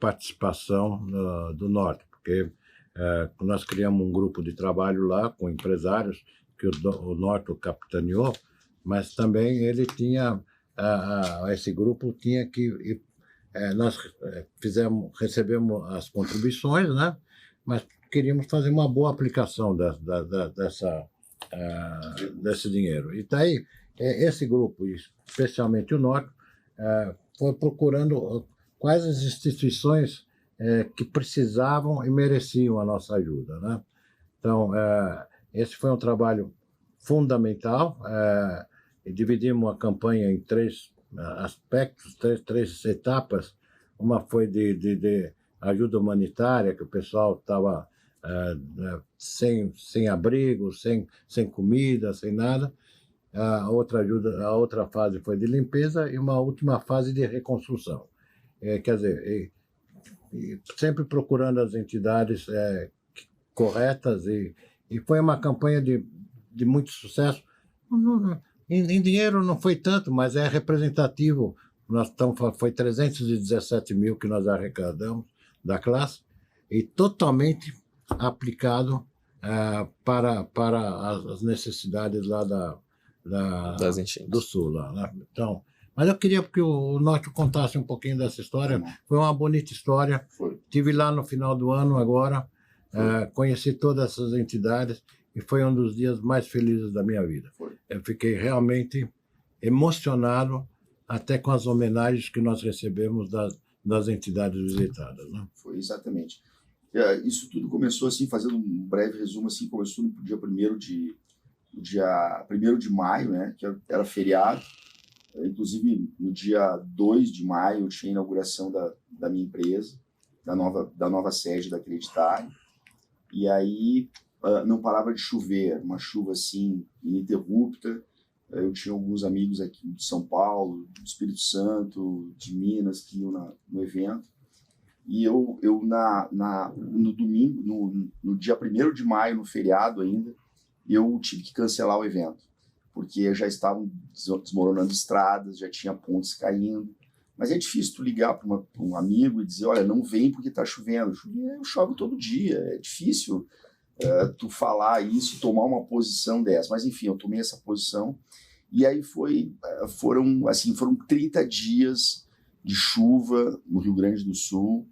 participação do Norton, porque nós criamos um grupo de trabalho lá com empresários que o Norton capitaneou, mas também ele tinha, esse grupo tinha que... nós recebemos as contribuições, né? Mas queríamos fazer uma boa aplicação desse dinheiro. E daí, esse grupo, especialmente o Norte, foi procurando quais as instituições que precisavam e mereciam a nossa ajuda, né? Então, esse foi um trabalho fundamental. Dividimos a campanha em 3 aspectos, três etapas. Uma foi de ajuda humanitária, que o pessoal estava sem abrigo, sem comida, sem nada. A outra fase foi de limpeza e uma última fase de reconstrução. Quer dizer, sempre procurando as entidades corretas, e foi uma campanha de muito sucesso. Em dinheiro não foi tanto, mas é representativo. Foi 317 mil que nós arrecadamos da classe, e totalmente aplicado para as necessidades lá do Sul. Lá, né? Então, mas eu queria que o Norte contasse um pouquinho dessa história. Foi uma bonita história. Estive lá no final do ano agora, conheci todas essas entidades e foi um dos dias mais felizes da minha vida. Eu fiquei realmente emocionado até com as homenagens que nós recebemos das entidades visitadas, né? Foi, exatamente. Isso tudo começou, assim, fazendo um breve resumo, assim, começou no dia 1º de maio, né, que era feriado. Inclusive, no dia 2 de maio, tinha a inauguração da minha empresa, da nova sede da Acreditar. E aí não parava de chover, uma chuva assim ininterrupta. Eu tinha alguns amigos aqui de São Paulo, do Espírito Santo, de Minas, que iam no evento. e eu no domingo, no dia 1º de maio, no feriado ainda, eu tive que cancelar o evento, porque já estavam desmoronando estradas, já tinha pontes caindo. Mas é difícil tu ligar para um amigo e dizer, olha, não vem porque está chovendo. Chove todo dia, é difícil tu falar isso, tomar uma posição dessa. Mas enfim, eu tomei essa posição. E aí foram 30 dias de chuva no Rio Grande do Sul,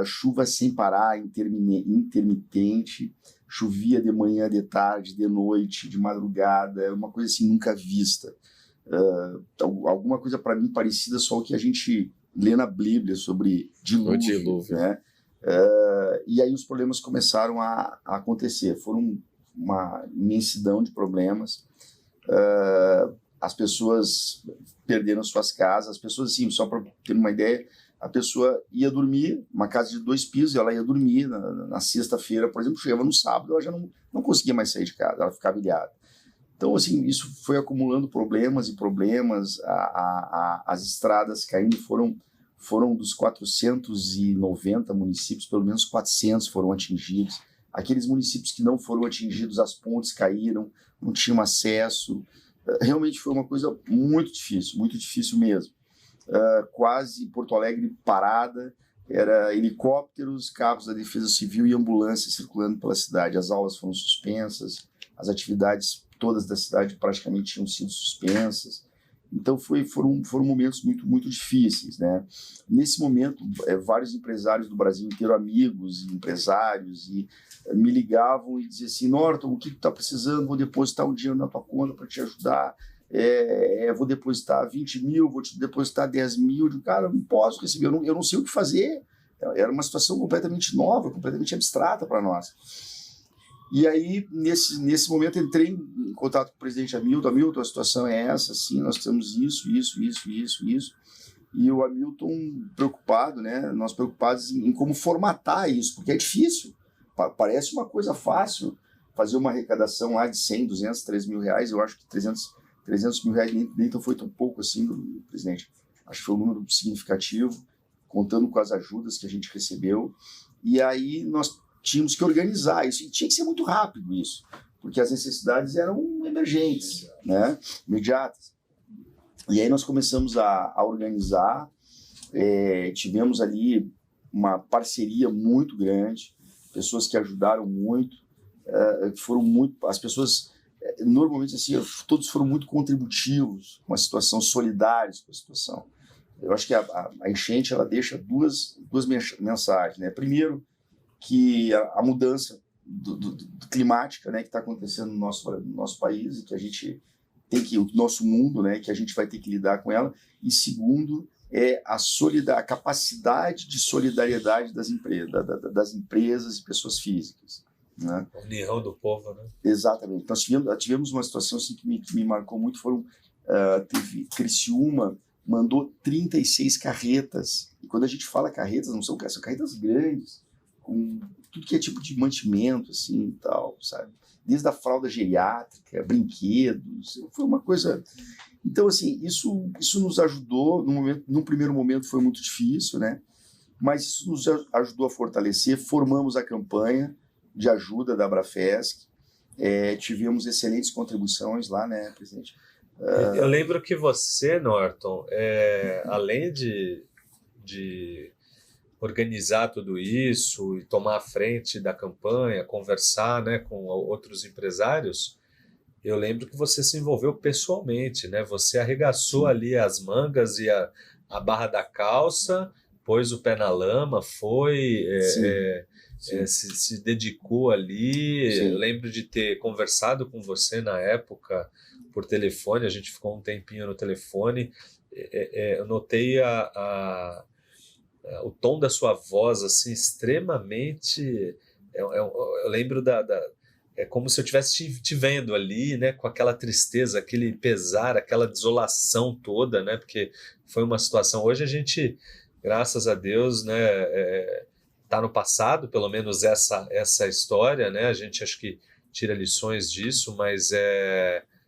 chuva sem parar, intermitente, chovia de manhã, de tarde, de noite, de madrugada, uma coisa assim nunca vista. Alguma coisa para mim parecida só o que a gente lê na Bíblia sobre dilúvio. Né? E aí os problemas começaram a acontecer. Foram uma imensidão de problemas. As pessoas perderam suas casas. As pessoas, assim, só para ter uma ideia, a pessoa ia dormir, uma casa de 2 pisos, ela ia dormir na sexta-feira, por exemplo, chegava no sábado, ela já não conseguia mais sair de casa, ela ficava ilhada. Então, assim, isso foi acumulando problemas e problemas, as estradas caindo, foram dos 490 municípios, pelo menos 400 foram atingidos. Aqueles municípios que não foram atingidos, as pontes caíram, não tinham acesso. Realmente foi uma coisa muito difícil mesmo. Quase Porto Alegre parada, era helicópteros, carros da Defesa Civil e ambulâncias circulando pela cidade. As aulas foram suspensas, as atividades todas da cidade praticamente tinham sido suspensas. Então foram momentos muito difíceis, né? Nesse momento, vários empresários do Brasil inteiro, amigos e empresários, me ligavam e diziam assim, Norton, o que tu está precisando? Vou depositar um dinheiro na tua conta para te ajudar. Vou depositar 20 mil, vou te depositar 10 mil. Cara, eu não posso receber, eu não sei o que fazer. Era uma situação completamente nova, completamente abstrata para nós. E aí, nesse momento, entrei em contato com o presidente Hamilton. Hamilton, a situação é essa, sim, nós temos isso. E o Hamilton preocupado, né? Nós preocupados em como formatar isso, porque é difícil. Parece uma coisa fácil fazer uma arrecadação lá de 100, 200, 3 mil reais. Eu acho que 300 mil reais nem foi tão pouco assim, presidente. Acho que foi um número significativo, contando com as ajudas que a gente recebeu. E aí nós tínhamos que organizar isso, e tinha que ser muito rápido isso, porque as necessidades eram emergentes, né? Imediatas. E aí nós começamos a organizar, tivemos ali uma parceria muito grande, pessoas que ajudaram muito, as pessoas, normalmente assim, todos foram muito contributivos com a situação, solidários com a situação. Eu acho que a enchente, ela deixa duas mensagens, né? Primeiro, que a mudança climática, né, que está acontecendo no nosso país e que a gente tem que, o nosso mundo, né, que a gente vai ter que lidar com ela. E segundo, a capacidade de solidariedade das empresas e pessoas físicas. Né? A união do povo, né? Exatamente. Nós tivemos uma situação assim, que me marcou muito, Criciúma mandou 36 carretas. E quando a gente fala carretas, são carretas grandes, com tudo que é tipo de mantimento, assim, e tal, sabe? Desde a fralda geriátrica, brinquedos, foi uma coisa... Então, assim, isso nos ajudou, num primeiro momento foi muito difícil, né? Mas isso nos ajudou a fortalecer, formamos a campanha de ajuda da Abrafesc, tivemos excelentes contribuições lá, né, presidente? Eu lembro que você, Norton, além de organizar tudo isso e tomar a frente da campanha, conversar, né, com outros empresários, eu lembro que você se envolveu pessoalmente, né? Você arregaçou ali as mangas e a barra da calça, pôs o pé na lama, se dedicou ali. Sim. Eu lembro de ter conversado com você na época por telefone, a gente ficou um tempinho no telefone. Eu notei o tom da sua voz, assim, extremamente... Eu lembro é como se eu estivesse te vendo ali, né, com aquela tristeza, aquele pesar, aquela desolação toda, né, porque foi uma situação... Hoje a gente, graças a Deus, né, tá no passado, pelo menos essa história, né, a gente acho que tira lições disso, mas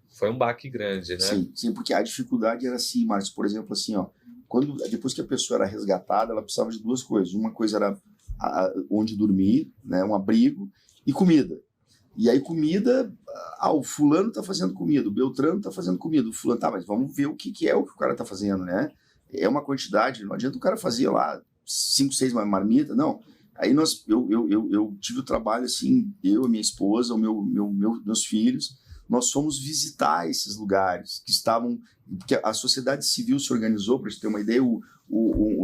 foi um baque grande, né? Sim, porque a dificuldade era assim, Márcio, por exemplo, assim, ó, depois que a pessoa era resgatada, ela precisava de duas coisas. Uma coisa era onde dormir, né, um abrigo, e comida. E aí comida, o fulano está fazendo comida, o Beltrano está fazendo comida, o fulano tá, mas vamos ver o que é o que o cara está fazendo, né? É uma quantidade, não adianta o cara fazer lá 5, 6 marmitas, não. Aí eu tive o trabalho assim, eu, a minha esposa, meus filhos, nós fomos visitar esses lugares que estavam, porque a sociedade civil se organizou, para você ter uma ideia,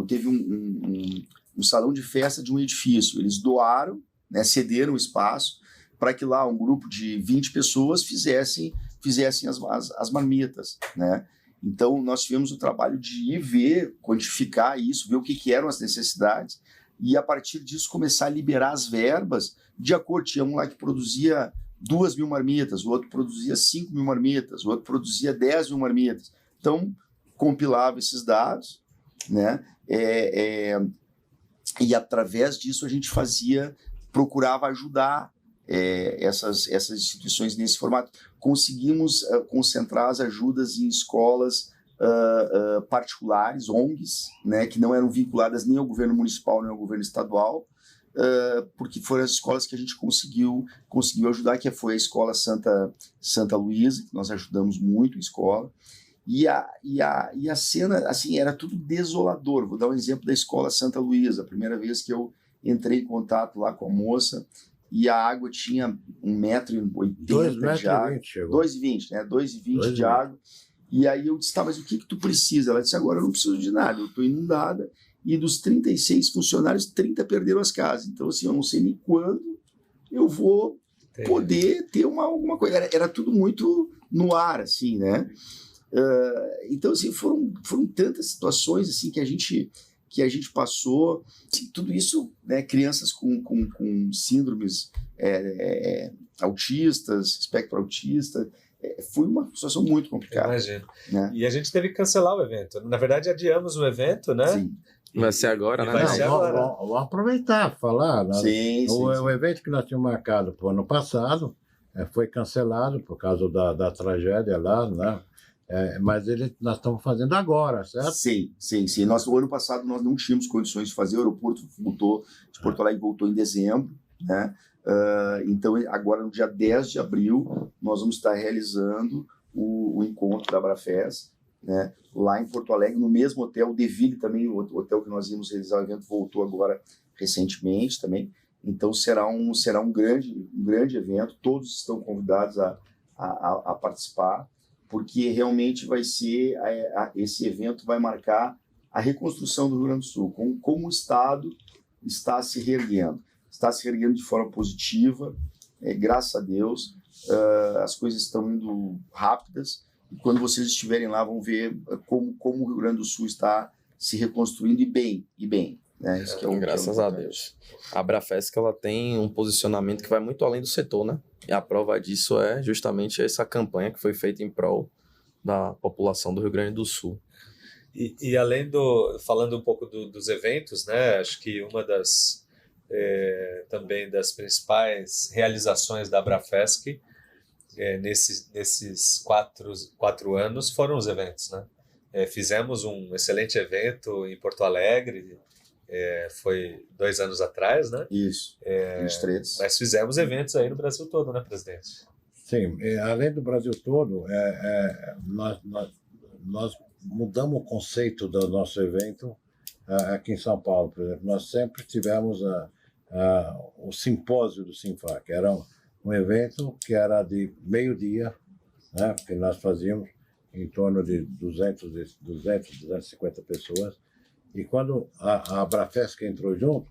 teve um salão de festa de um edifício, eles doaram, né, cederam o espaço para que lá um grupo de 20 pessoas fizessem as marmitas, né? Então nós tivemos o trabalho de ir ver, quantificar isso, ver o que eram as necessidades e a partir disso começar a liberar as verbas de acordo. Tinha um lá que produzia 2.000 marmitas, o outro produzia 5.000 marmitas, o outro produzia 10.000 marmitas. Então compilava esses dados, né? E através disso a gente procurava ajudar essas instituições nesse formato. Conseguimos concentrar as ajudas em escolas particulares, ONGs, né, que não eram vinculadas nem ao governo municipal nem ao governo estadual, porque foram as escolas que a gente conseguiu ajudar, que foi a escola Santa Luísa, que nós ajudamos muito a escola. E a cena, assim, era tudo desolador. Vou dar um exemplo da escola Santa Luísa. A primeira vez que eu entrei em contato lá com a moça, e a água tinha 1,80 m de água. 2,20, né? 2,20 de água. E aí eu disse, tá, mas o que tu precisa? Ela disse, agora eu não preciso de nada, eu estou inundada, e dos 36 funcionários, 30 perderam as casas. Então, assim, eu não sei nem quando eu vou poder ter alguma coisa. Era tudo muito no ar, assim, né? Então, assim, foram tantas situações, assim, que a gente passou, assim, tudo isso, né, crianças com síndromes autistas, espectro autista, foi uma situação muito complicada. Imagino. Né? E a gente teve que cancelar o evento. Na verdade, adiamos o evento, né? Sim. Vai ser agora, né? Vai ser agora. Vamos aproveitar, falar. Né? Sim. O evento que nós tínhamos marcado para o ano passado foi cancelado por causa da tragédia lá, né? Mas nós estamos fazendo agora, certo? Sim. O ano passado nós não tínhamos condições de fazer, o aeroporto de Porto Alegre voltou em dezembro, né? Então, agora no dia 10 de abril, nós vamos estar realizando o encontro da Abrafes, né? Lá em Porto Alegre, no mesmo hotel, o Deville também, o hotel que nós íamos realizar o evento, voltou agora recentemente também. Então, será um grande evento, todos estão convidados a participar, porque realmente vai ser, esse evento vai marcar a reconstrução do Rio Grande do Sul, como o Estado está se reerguendo de forma positiva, graças a Deus, as coisas estão indo rápidas, e quando vocês estiverem lá vão ver como o Rio Grande do Sul está se reconstruindo e bem. Né? Isso que graças a Deus. A Abrafesc, ela tem um posicionamento que vai muito além do setor, né? E a prova disso é justamente essa campanha que foi feita em prol da população do Rio Grande do Sul. E além falando um pouco dos eventos, né? Acho que uma também das principais realizações da Abrafesc nesses quatro anos foram os eventos, né? Fizemos um excelente evento em Porto Alegre, foi 2 anos atrás, né? Isso, 23. Mas fizemos eventos aí no Brasil todo, né, presidente? Sim, além do Brasil todo, nós mudamos o conceito do nosso evento aqui em São Paulo, por exemplo. Nós sempre tivemos o simpósio do Sinfac, era um evento que era de meio-dia, né, que nós fazíamos em torno de 250 pessoas, e quando a Abrafesc entrou junto,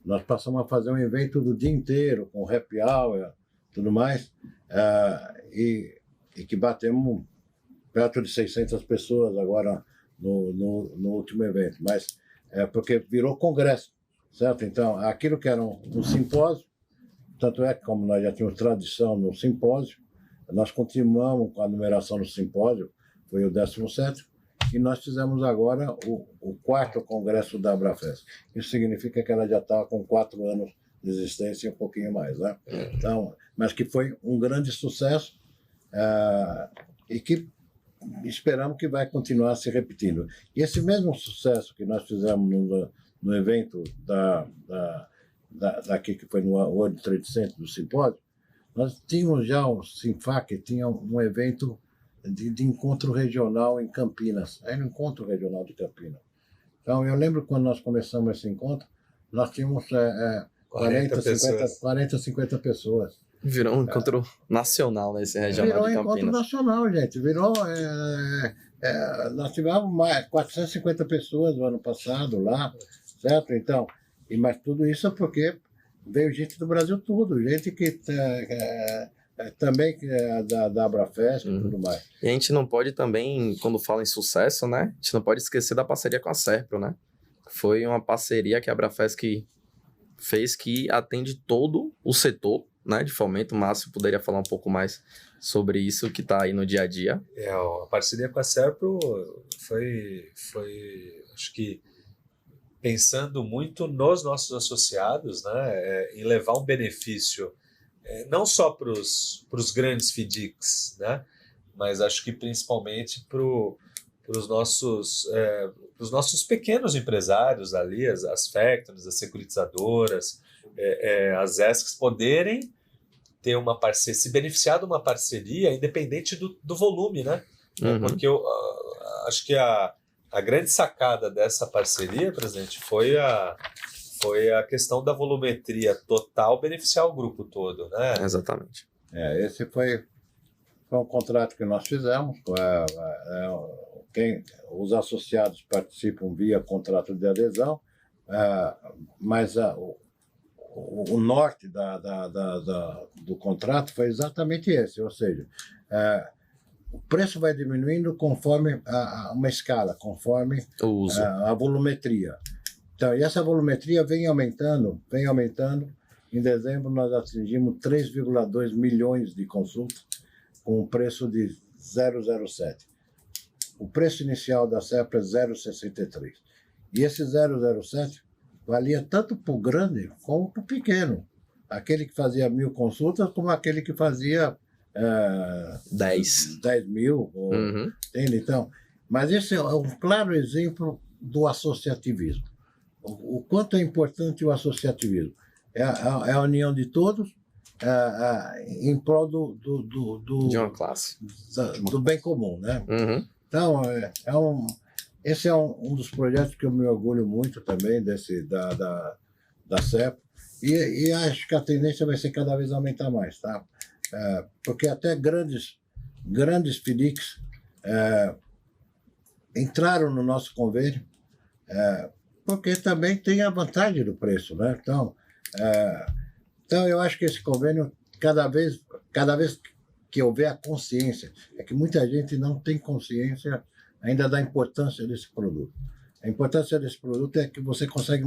nós passamos a fazer um evento do dia inteiro, com happy hour, tudo mais, e que batemos perto de 600 pessoas agora no último evento, mas porque virou congresso, certo? Então, aquilo que era um simpósio, tanto é que como nós já tínhamos tradição no simpósio, nós continuamos com a numeração do simpósio, foi o 17º, e nós fizemos agora o 4º congresso da Abrafesc. Isso significa que ela já estava com 4 anos de existência e um pouquinho mais, né? Então, mas que foi um grande sucesso e que esperamos que vai continuar se repetindo. E esse mesmo sucesso que nós fizemos no evento daqui, que foi no World Trade Center, do simpósio, nós tínhamos já, o Sinfac tinha um evento de encontro regional em Campinas. Era um encontro regional de Campinas. Então, eu lembro quando nós começamos esse encontro, nós tínhamos 40, 50 pessoas. Virou um encontro nacional nesse regional de Campinas. Virou um encontro nacional, gente. Nós tivemos mais 450 pessoas no ano passado lá, certo? Então, mas tudo isso é porque veio gente do Brasil todo, gente que também da Abrafest e tudo mais. E a gente não pode também, quando fala em sucesso, né? A gente não pode esquecer da parceria com a Serpro, né? Foi uma parceria que a Abrafesc fez que atende todo o setor, né, de fomento. O Márcio poderia falar um pouco mais sobre isso que está aí no dia a dia. A parceria com a Serpro foi, acho que, pensando muito nos nossos associados, né, em levar um benefício não só para os grandes FDICs, né, mas acho que principalmente para os nossos pequenos empresários ali, as factories, as securitizadoras, as ESCs poderem ter uma parceria, se beneficiar de uma parceria independente do volume, né? Porque eu acho que a grande sacada dessa parceria, presidente, foi a questão da volumetria total beneficiar o grupo todo, né? Exatamente. Esse foi um contrato que nós fizemos. Os associados participam via contrato de adesão, mas o norte do contrato foi exatamente esse, ou seja, o preço vai diminuindo conforme uma escala, conforme o uso, a volumetria. Então, e essa volumetria vem aumentando. Em dezembro, nós atingimos 3,2 milhões de consultas com um preço de 0,07. O preço inicial da Serpro é 0,63. E esse 0,07 valia tanto para o grande como para o pequeno. Aquele que fazia 1.000 consultas como aquele que fazia 10 mil. Entende? Então, mas esse é um claro exemplo do associativismo. O quanto é importante o associativismo. É a união de todos em prol de uma classe. Do bem comum, né? Então, esse é um dos projetos que eu me orgulho muito também, da CEP, e acho que a tendência vai ser cada vez aumentar mais, tá? Porque até grandes FDICs entraram no nosso convênio, porque também tem a vantagem do preço, né? Então eu acho que esse convênio, cada vez que houver a consciência, é que muita gente não tem consciência ainda da importância desse produto. A importância desse produto é que você consegue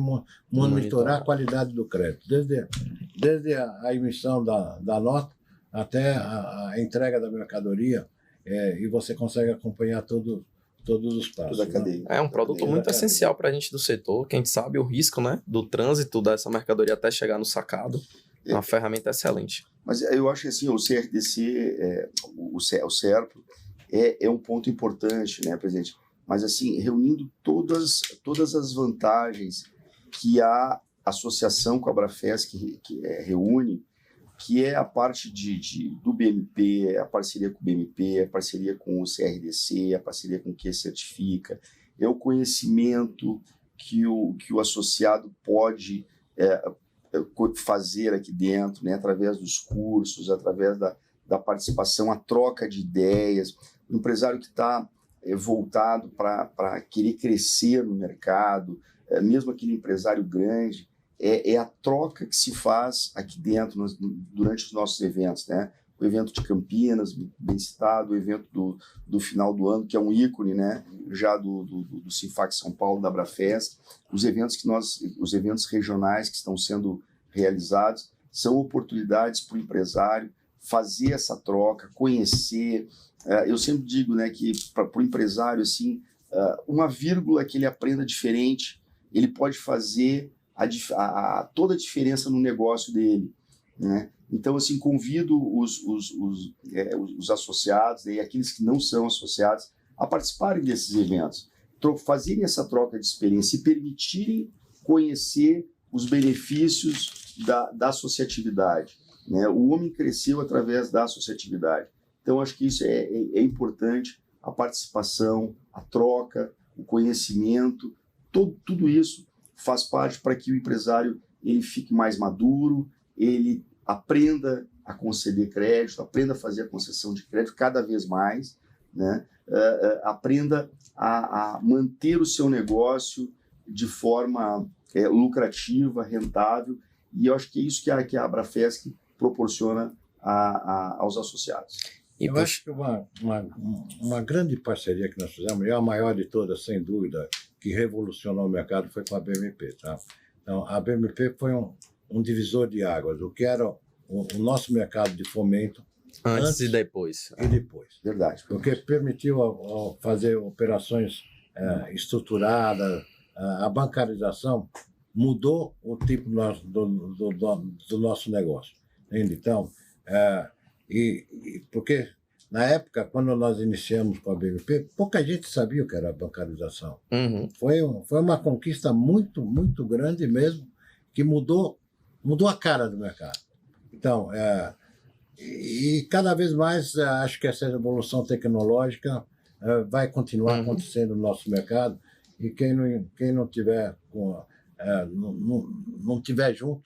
monitorar a qualidade do crédito, desde a emissão da nota até a entrega da mercadoria, e você consegue acompanhar todos os passos. Toda a cadeia. É um produto muito essencial para a gente do setor, que a gente sabe o risco, né, do trânsito dessa mercadoria até chegar no sacado. É uma ferramenta excelente. Mas eu acho que assim, o CRDC, o Serpro, é um ponto importante, né, presidente? Mas assim, reunindo todas as vantagens que a associação com a Abrafesc que reúne, que é a parte do BMP, a parceria com o BMP, a parceria com o CRDC, a parceria com o que certifica, é o conhecimento que o associado pode fazer aqui dentro, né, através dos cursos, através da participação, a troca de ideias. O empresário que está voltado para querer crescer no mercado, mesmo aquele empresário grande, é a troca que se faz aqui dentro durante os nossos eventos, né? O evento de Campinas, bem citado, o evento do final do ano, que é um ícone, né? Já do Sinfac São Paulo, da Abrafesc. Os eventos regionais que estão sendo realizados são oportunidades para o empresário fazer essa troca, conhecer. Eu sempre digo, né, que para o empresário, assim, uma vírgula que ele aprenda diferente, ele pode fazer toda a diferença no negócio dele, né? Então, assim, convido os associados e aqueles que não são associados a participarem desses eventos, fazerem essa troca de experiência e permitirem conhecer os benefícios da associatividade, né? O homem cresceu através da associatividade. Então, acho que isso é importante, a participação, a troca, o conhecimento, tudo isso faz parte para que o empresário ele fique mais maduro, ele aprenda a conceder crédito, aprenda a fazer a concessão de crédito cada vez mais, né? Aprenda a manter o seu negócio de forma lucrativa, rentável, e eu acho que é isso que a Abrafesc proporciona aos associados. Eu acho que uma grande parceria que nós fizemos, e a maior de todas, sem dúvida, que revolucionou o mercado, foi com a BMP. Tá? Então, a BMP foi um divisor de águas, o que era o nosso mercado de fomento Antes e depois. E depois. Verdade. Porque permitiu fazer operações estruturadas, a bancarização mudou o tipo do nosso negócio. Entende? Então, porque na época, quando nós iniciamos com a BMP, pouca gente sabia o que era a bancarização. Uhum. Foi uma conquista muito, muito grande mesmo, que mudou a cara do mercado. Então, e cada vez mais acho que essa evolução tecnológica vai continuar acontecendo no nosso mercado, e quem não tiver não tiver junto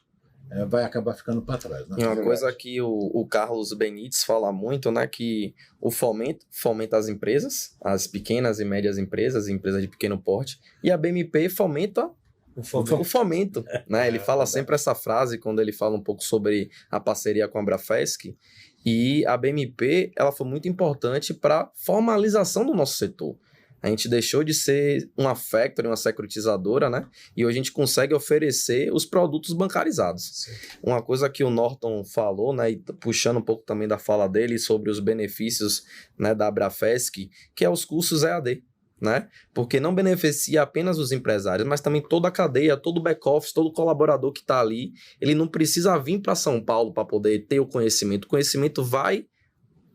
vai acabar ficando para trás. Né? Uma coisa que o Carlos Benites fala muito, né, que o fomenta as empresas, as pequenas e médias empresas de pequeno porte, e a BMP fomenta o fomento, né? Ele fala sempre essa frase quando ele fala um pouco sobre a parceria com a Abrafesc, e a BMP ela foi muito importante para a formalização do nosso setor. A gente deixou de ser uma factory, uma securitizadora, né? E hoje a gente consegue oferecer os produtos bancarizados. Sim. Uma coisa que o Norton falou, né, e puxando um pouco também da fala dele sobre os benefícios, né, da Abrafesc, que é os cursos EAD. Né? Porque não beneficia apenas os empresários, mas também toda a cadeia, todo o back-office, todo colaborador que está ali. Ele não precisa vir para São Paulo para poder ter o conhecimento. O conhecimento vai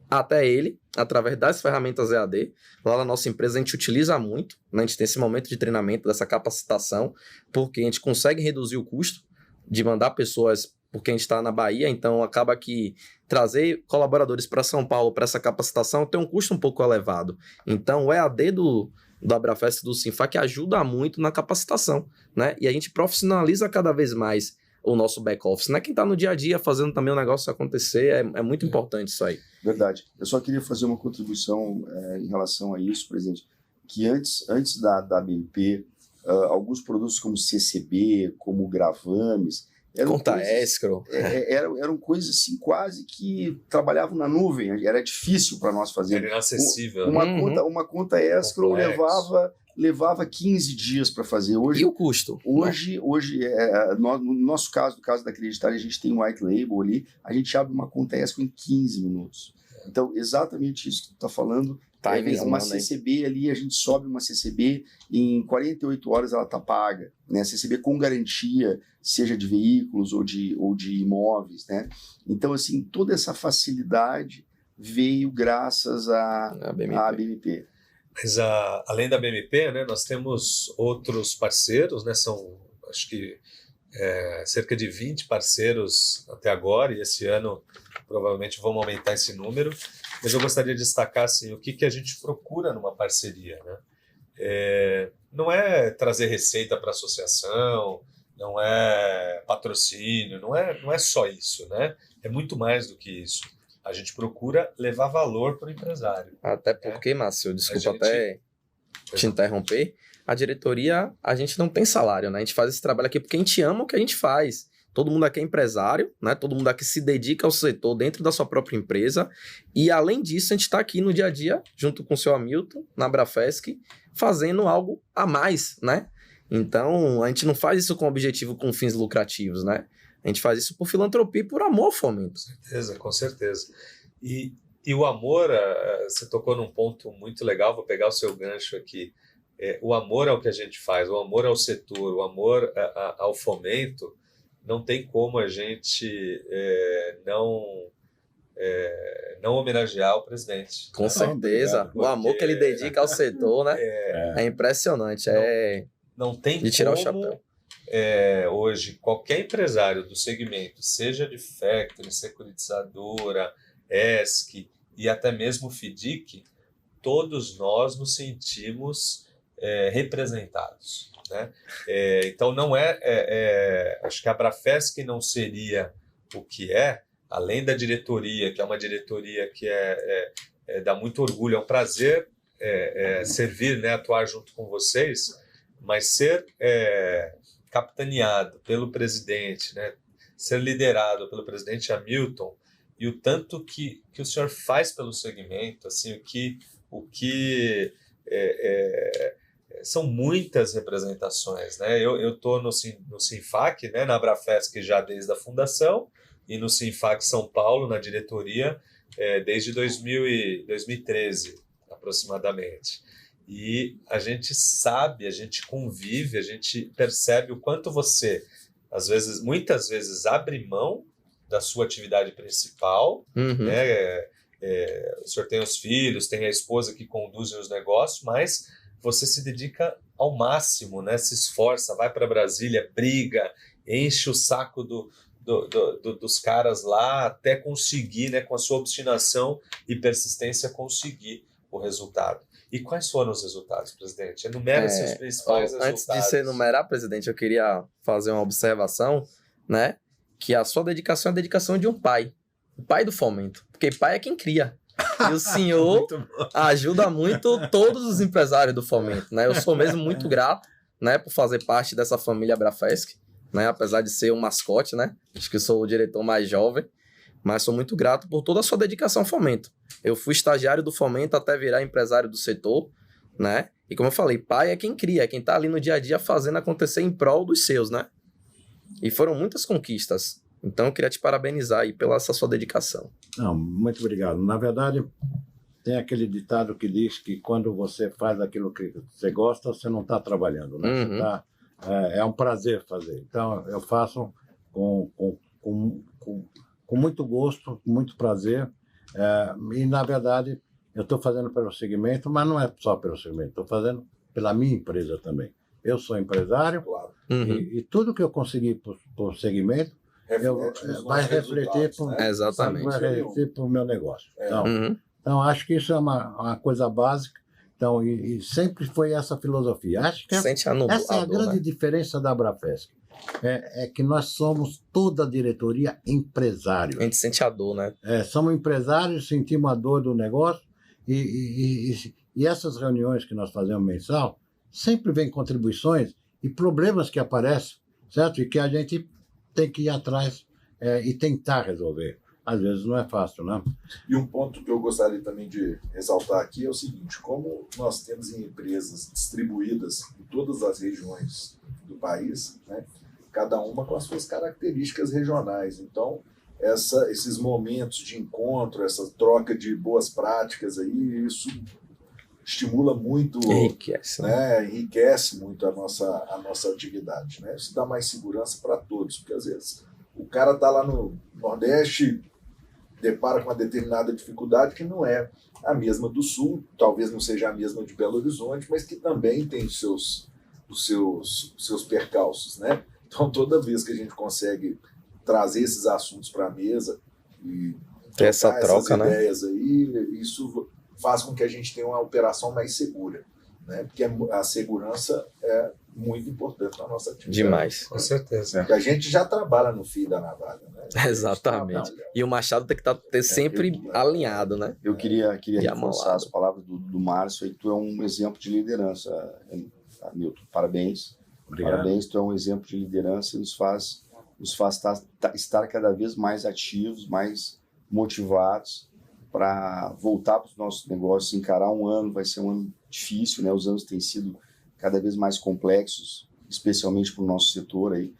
até ele, através das ferramentas EAD. Lá na nossa empresa a gente utiliza muito, né? A gente tem esse momento de treinamento, dessa capacitação, porque a gente consegue reduzir o custo de mandar pessoas, porque a gente está na Bahia, então acaba que trazer colaboradores para São Paulo para essa capacitação tem um custo um pouco elevado. Então o EAD da Abrafesc, do Sinfac, ajuda muito na capacitação, né? E a gente profissionaliza cada vez mais o nosso back-office, né? Quem está no dia a dia fazendo também o negócio acontecer, é muito importante isso aí. Verdade. Eu só queria fazer uma contribuição em relação a isso, presidente, que antes da BMP, alguns produtos como CCB, como gravames, conta escrow. Eram coisas assim quase que trabalhavam na nuvem, era difícil para nós fazer. Era inacessível. Uma conta escrow levava 15 dias para fazer. Hoje, e o custo? Hoje no nosso caso, no caso da Creditária, a gente tem um white label ali, a gente abre uma conta escrow em 15 minutos. Então, exatamente isso que tu está falando. Uma CCB ali, a gente sobe uma CCB, em 48 horas ela está paga, né? CCB com garantia, seja de veículos ou de imóveis, né? Então, assim, toda essa facilidade veio graças à BMP. Mas além da BMP, né, nós temos outros parceiros, né? São, acho que, cerca de 20 parceiros até agora, e esse ano provavelmente vamos aumentar esse número. Mas eu gostaria de destacar assim, o que a gente procura numa parceria. Né? Não é trazer receita para a associação, não é patrocínio, não é só isso. Né? É muito mais do que isso. A gente procura levar valor para o empresário. Até porque, Márcio, desculpa até te interromper, a diretoria, a gente não tem salário, né? A gente faz esse trabalho aqui porque a gente ama o que a gente faz. Todo mundo aqui é empresário, né? Todo mundo aqui se dedica ao setor dentro da sua própria empresa. E, além disso, a gente está aqui no dia a dia, junto com o seu Hamilton, na Abrafesc, fazendo algo a mais, né? Então, a gente não faz isso com objetivo, com fins lucrativos, né? A gente faz isso por filantropia e por amor ao fomento. Com certeza. E o amor, você tocou num ponto muito legal, vou pegar o seu gancho aqui. O amor ao que a gente faz, o amor ao setor, o amor ao fomento, não tem como a gente não homenagear o presidente. Com certeza. obrigado, O amor que ele dedica ao setor, né? É impressionante. Não tem de tirar como, o chapéu. Hoje, qualquer empresário do segmento, seja de factory, securitizadora, ESC e até mesmo FIDIC, todos nós nos sentimos representados, né? Então, não acho que a Abrafesc não seria o que além da diretoria, que é uma diretoria que dá muito orgulho, é um prazer servir, né, atuar junto com vocês, mas ser capitaneado pelo presidente, né, ser liderado pelo presidente Hamilton, e o tanto que o senhor faz pelo segmento, assim, o que são muitas representações, né? Eu estou no Sinfac, né, na Abrafesc já desde a fundação, e no Sinfac São Paulo, na diretoria, desde 2013, aproximadamente. E a gente sabe, a gente convive, a gente percebe o quanto você, muitas vezes, abre mão da sua atividade principal, né? O senhor tem os filhos, tem a esposa que conduzem os negócios, mas você se dedica ao máximo, né? Se esforça, vai para Brasília, briga, enche o saco dos caras lá até conseguir, né, com a sua obstinação e persistência, conseguir o resultado. E quais foram os resultados, presidente? Enumere seus principais resultados. Antes de você enumerar, presidente, eu queria fazer uma observação, né? Que a sua dedicação é a dedicação de um pai. O pai do fomento. Porque pai é quem cria. E o senhor ajuda muito todos os empresários do fomento, né? Eu sou mesmo muito grato, né, por fazer parte dessa família Abrafesc, né? Apesar de ser um mascote, né? Acho que eu sou o diretor mais jovem, mas sou muito grato por toda a sua dedicação ao fomento. Eu fui estagiário do fomento até virar empresário do setor, né? E como eu falei, pai é quem cria, é quem tá ali no dia a dia fazendo acontecer em prol dos seus, né? E foram muitas conquistas. Então eu queria te parabenizar aí pela essa sua dedicação. Não, muito obrigado. Na verdade, tem aquele ditado que diz que quando você faz aquilo que você gosta, você não está trabalhando, né? Você tá, é um prazer fazer. Então, eu faço com muito gosto, com muito prazer. E, na verdade, eu estou fazendo pelo segmento, mas não é só pelo segmento, estou fazendo pela minha empresa também. Eu sou empresário, Claro. e tudo que eu conseguir por segmento, vai refletir Exatamente. para o meu negócio. Então, acho que isso é uma coisa básica. Então, e sempre foi essa filosofia. Acho que essa é a grande diferença da Abrafesc. É que nós somos toda a diretoria empresários. A gente sente a dor, né? Somos empresários, sentimos a dor do negócio, e essas reuniões que nós fazemos mensal sempre vem contribuições e problemas que aparecem, certo? E que a gente tem que ir atrás e tentar resolver. Às vezes não é fácil, né? E um ponto que eu gostaria também de ressaltar aqui é o seguinte: como nós temos empresas distribuídas em todas as regiões do país, né, cada uma com as suas características regionais. Então, esses momentos de encontro, essa troca de boas práticas aí, isso estimula muito, enriquece muito a nossa atividade, né? Isso dá mais segurança para todos, porque às vezes o cara está lá no Nordeste, depara com uma determinada dificuldade que não é a mesma do Sul, talvez não seja a mesma de Belo Horizonte, mas que também tem os seus percalços, né? Então, toda vez que a gente consegue trazer esses assuntos para a mesa e ter essa troca, essas ideias aí, isso faz com que a gente tenha uma operação mais segura, né? Porque a segurança é muito importante na nossa atividade. Demais. Com certeza. Porque a gente já trabalha no fio da navalha, né? Exatamente. E o machado tem que ter sempre alinhado, né? Eu queria reforçar as palavras do Márcio, e tu é um exemplo de liderança, Milton. Parabéns. Obrigado. Parabéns, tu é um exemplo de liderança e nos faz estar cada vez mais ativos, mais motivados para voltar para os nossos negócios, encarar um ano. Vai ser um ano difícil, né? Os anos têm sido cada vez mais complexos, especialmente para o nosso setor aí,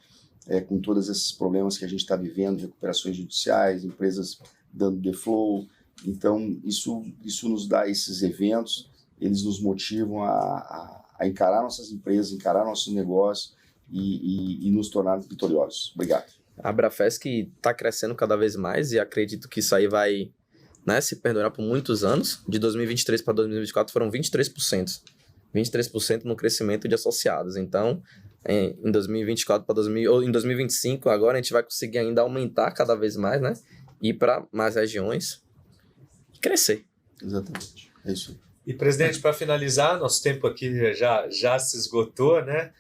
com todos esses problemas que a gente está vivendo, recuperações judiciais, empresas dando default. Então, isso nos dá, esses eventos, eles nos motivam a encarar nossas empresas, encarar nossos negócios e nos tornarmos vitoriosos. Obrigado. A Abrafesc está crescendo cada vez mais e acredito que isso aí vai, né, se perdurar por muitos anos. De 2023 para 2024 foram 23%. 23% no crescimento de associados. Então, em 2024 ou em 2025, agora a gente vai conseguir ainda aumentar cada vez mais, né? Ir para mais regiões e crescer. Exatamente. É isso aí. E, presidente, para finalizar, nosso tempo aqui já se esgotou, né?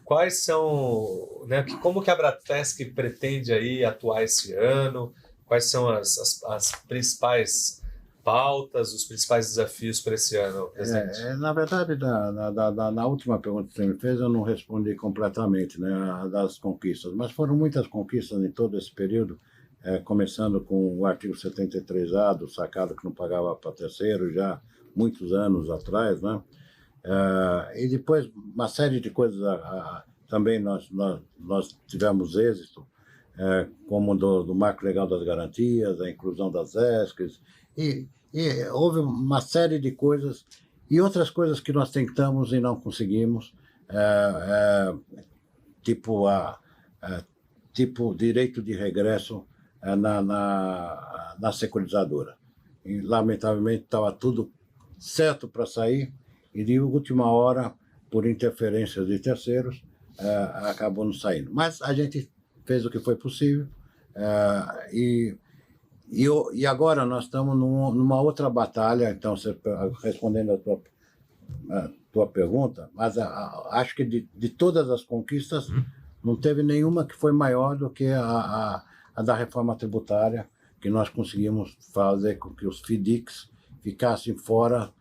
Quais são, né, como que a Abrafesc pretende aí atuar esse ano? Quais são as principais pautas, os principais desafios para esse ano, presidente? Na verdade, na última pergunta que você me fez, eu não respondi completamente, né, das conquistas, mas foram muitas conquistas em todo esse período, começando com o artigo 73A, do sacado que não pagava para terceiro, já muitos anos atrás, né? E depois uma série de coisas também nós tivemos êxito, como do marco legal das garantias, a inclusão das ESCs, e houve uma série de coisas e outras coisas que nós tentamos e não conseguimos, tipo direito de regresso na securitizadora. E, lamentavelmente, estava tudo certo para sair, e de última hora, por interferências de terceiros, acabou não saindo. Mas a gente fez o que foi possível, e agora nós estamos numa outra batalha. Então, respondendo a tua pergunta, mas acho que de todas as conquistas, não teve nenhuma que foi maior do que a da reforma tributária, que nós conseguimos fazer com que os FDICs ficassem fora,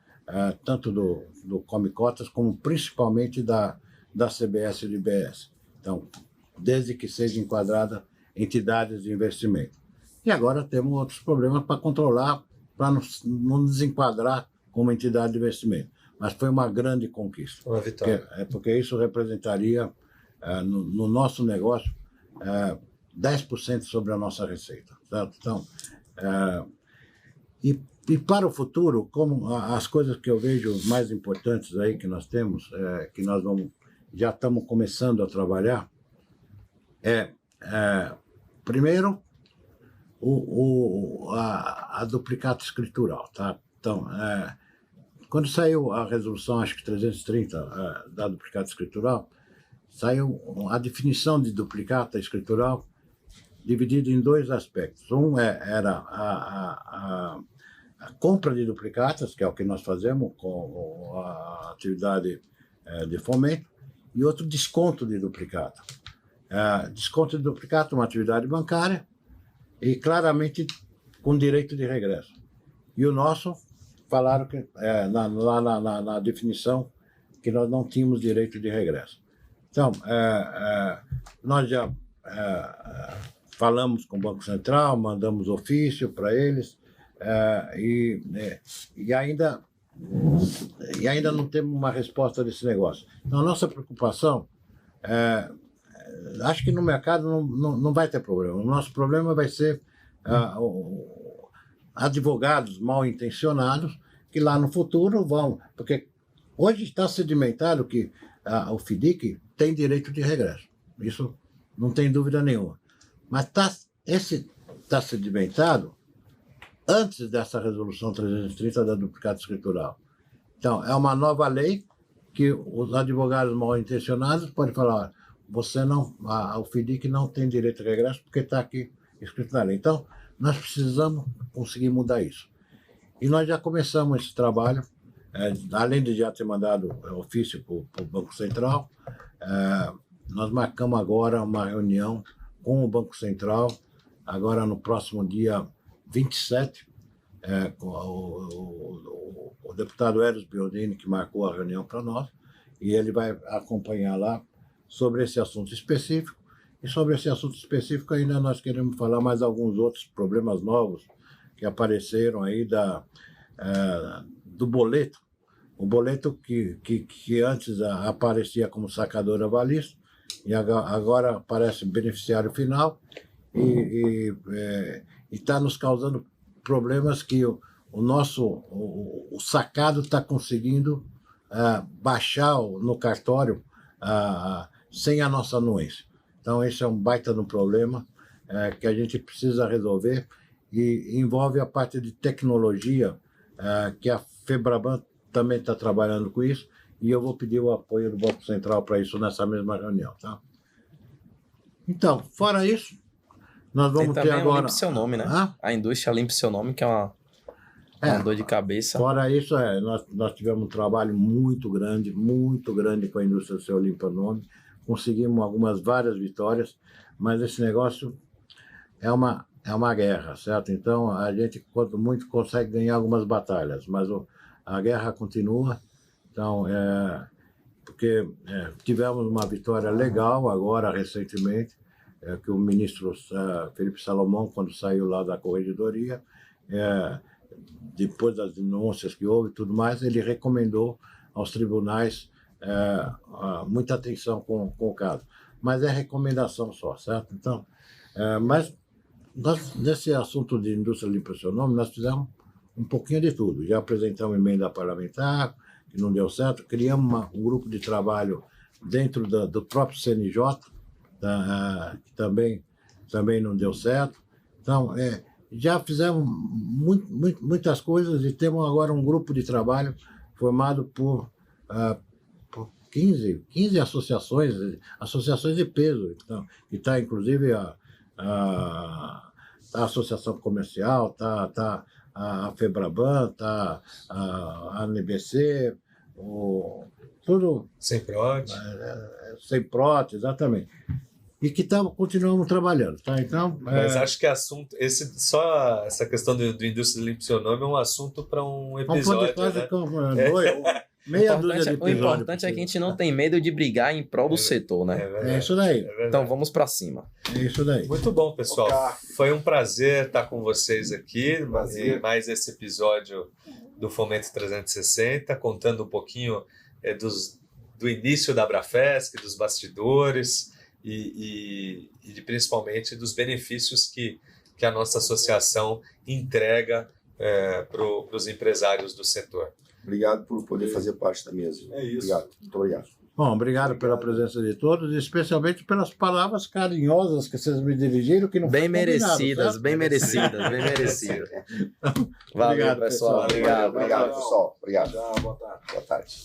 tanto do Come Cotas, como principalmente da CBS e do IBS. Então, desde que sejam enquadradas entidades de investimento. E agora temos outros problemas para controlar, para não desenquadrar como entidade de investimento. Mas foi uma grande conquista. Uma vitória. Porque isso representaria, no nosso negócio, 10% sobre a nossa receita. Certo? Então, e para o futuro, como as coisas que eu vejo mais importantes aí que nós temos, que nós já estamos começando a trabalhar, primeiro, a duplicata escritural. Tá? Então, quando saiu a resolução, acho que 330 da duplicata escritural, saiu a definição de duplicata escritural dividida em dois aspectos. Um era a compra de duplicatas, que é o que nós fazemos com a atividade de fomento, e outro, desconto de duplicata. Desconto de duplicata é uma atividade bancária e claramente com direito de regresso. E o nosso, falaram que lá na definição, que nós não tínhamos direito de regresso. Então, nós já falamos com o Banco Central, mandamos ofício para eles, e ainda não temos uma resposta desse negócio. Então, a nossa preocupação, acho que no mercado não vai ter problema. O nosso problema vai ser advogados mal intencionados que lá no futuro vão... Porque hoje está sedimentado que o FDIC tem direito de regresso. Isso não tem dúvida nenhuma. Mas está sedimentado antes dessa resolução 330 da duplicata escritural. Então, é uma nova lei que os advogados mal intencionados podem falar: você não, o FDIC não tem direito de regresso porque está aqui escrito na lei. Então, nós precisamos conseguir mudar isso. E nós já começamos esse trabalho, além de já ter mandado ofício para o Banco Central, nós marcamos agora uma reunião com o Banco Central, agora no próximo dia 27, com o deputado Eros Biondini, que marcou a reunião para nós, e ele vai acompanhar lá sobre esse assunto específico. E sobre esse assunto específico ainda nós queremos falar mais alguns outros problemas novos que apareceram aí do boleto. O boleto que antes aparecia como sacadora avalista e agora aparece beneficiário final e está nos causando problemas que o sacado está conseguindo baixar no cartório sem a nossa anuência. Então, esse é um baita no problema que a gente precisa resolver e envolve a parte de tecnologia, que a FEBRABAN também está trabalhando com isso, e eu vou pedir o apoio do Banco Central para isso nessa mesma reunião. Tá? Então, fora isso, nós vamos ter agora... Limpe Seu Nome, né? A indústria Limpe Seu Nome, que é uma dor de cabeça. Fora isso, nós tivemos um trabalho muito grande com a indústria do Seu Limpa Nome. Conseguimos várias vitórias, mas esse negócio é uma guerra, certo? Então, a gente, quanto muito, consegue ganhar algumas batalhas, mas a guerra continua. Então, porque tivemos uma vitória legal agora, recentemente, que o ministro Felipe Salomão, quando saiu lá da corregedoria, depois das denúncias que houve e tudo mais, ele recomendou aos tribunais muita atenção com o caso. Mas é recomendação só, certo? Então, mas nesse assunto de indústria limpa seu nome, nós fizemos um pouquinho de tudo. Já apresentamos emenda parlamentar, que não deu certo, criamos um grupo de trabalho dentro do próprio CNJ, que também não deu certo. Então, já fizemos muitas coisas e temos agora um grupo de trabalho formado por 15 associações de peso. Então, e está, inclusive, a Associação Comercial, está a FEBRABAN, está a NBC, tudo... Semprot, exatamente. E que continuamos trabalhando, tá? Então, mas acho que só essa questão do indústria limpa seu nome é um assunto para um episódio, né? Meia dúzia de episódios. O importante é que a gente não tem medo de brigar em prol do setor, né? É isso daí. Então vamos para cima. É isso daí. Muito bom, pessoal. Foi um prazer estar com vocês aqui em mais esse episódio do Fomento 360, contando um pouquinho do início da Abrafesc, dos bastidores e principalmente dos benefícios que a nossa associação entrega para os empresários do setor. Obrigado por poder fazer parte da mesa. É isso. Obrigado. Muito obrigado. Bom, obrigado pela presença de todos, e especialmente pelas palavras carinhosas que vocês me dirigiram, que não bem foi merecidas, bem merecidas. Valeu, Obrigado, pessoal. Obrigado, pessoal. Obrigado. Boa tarde. Boa tarde.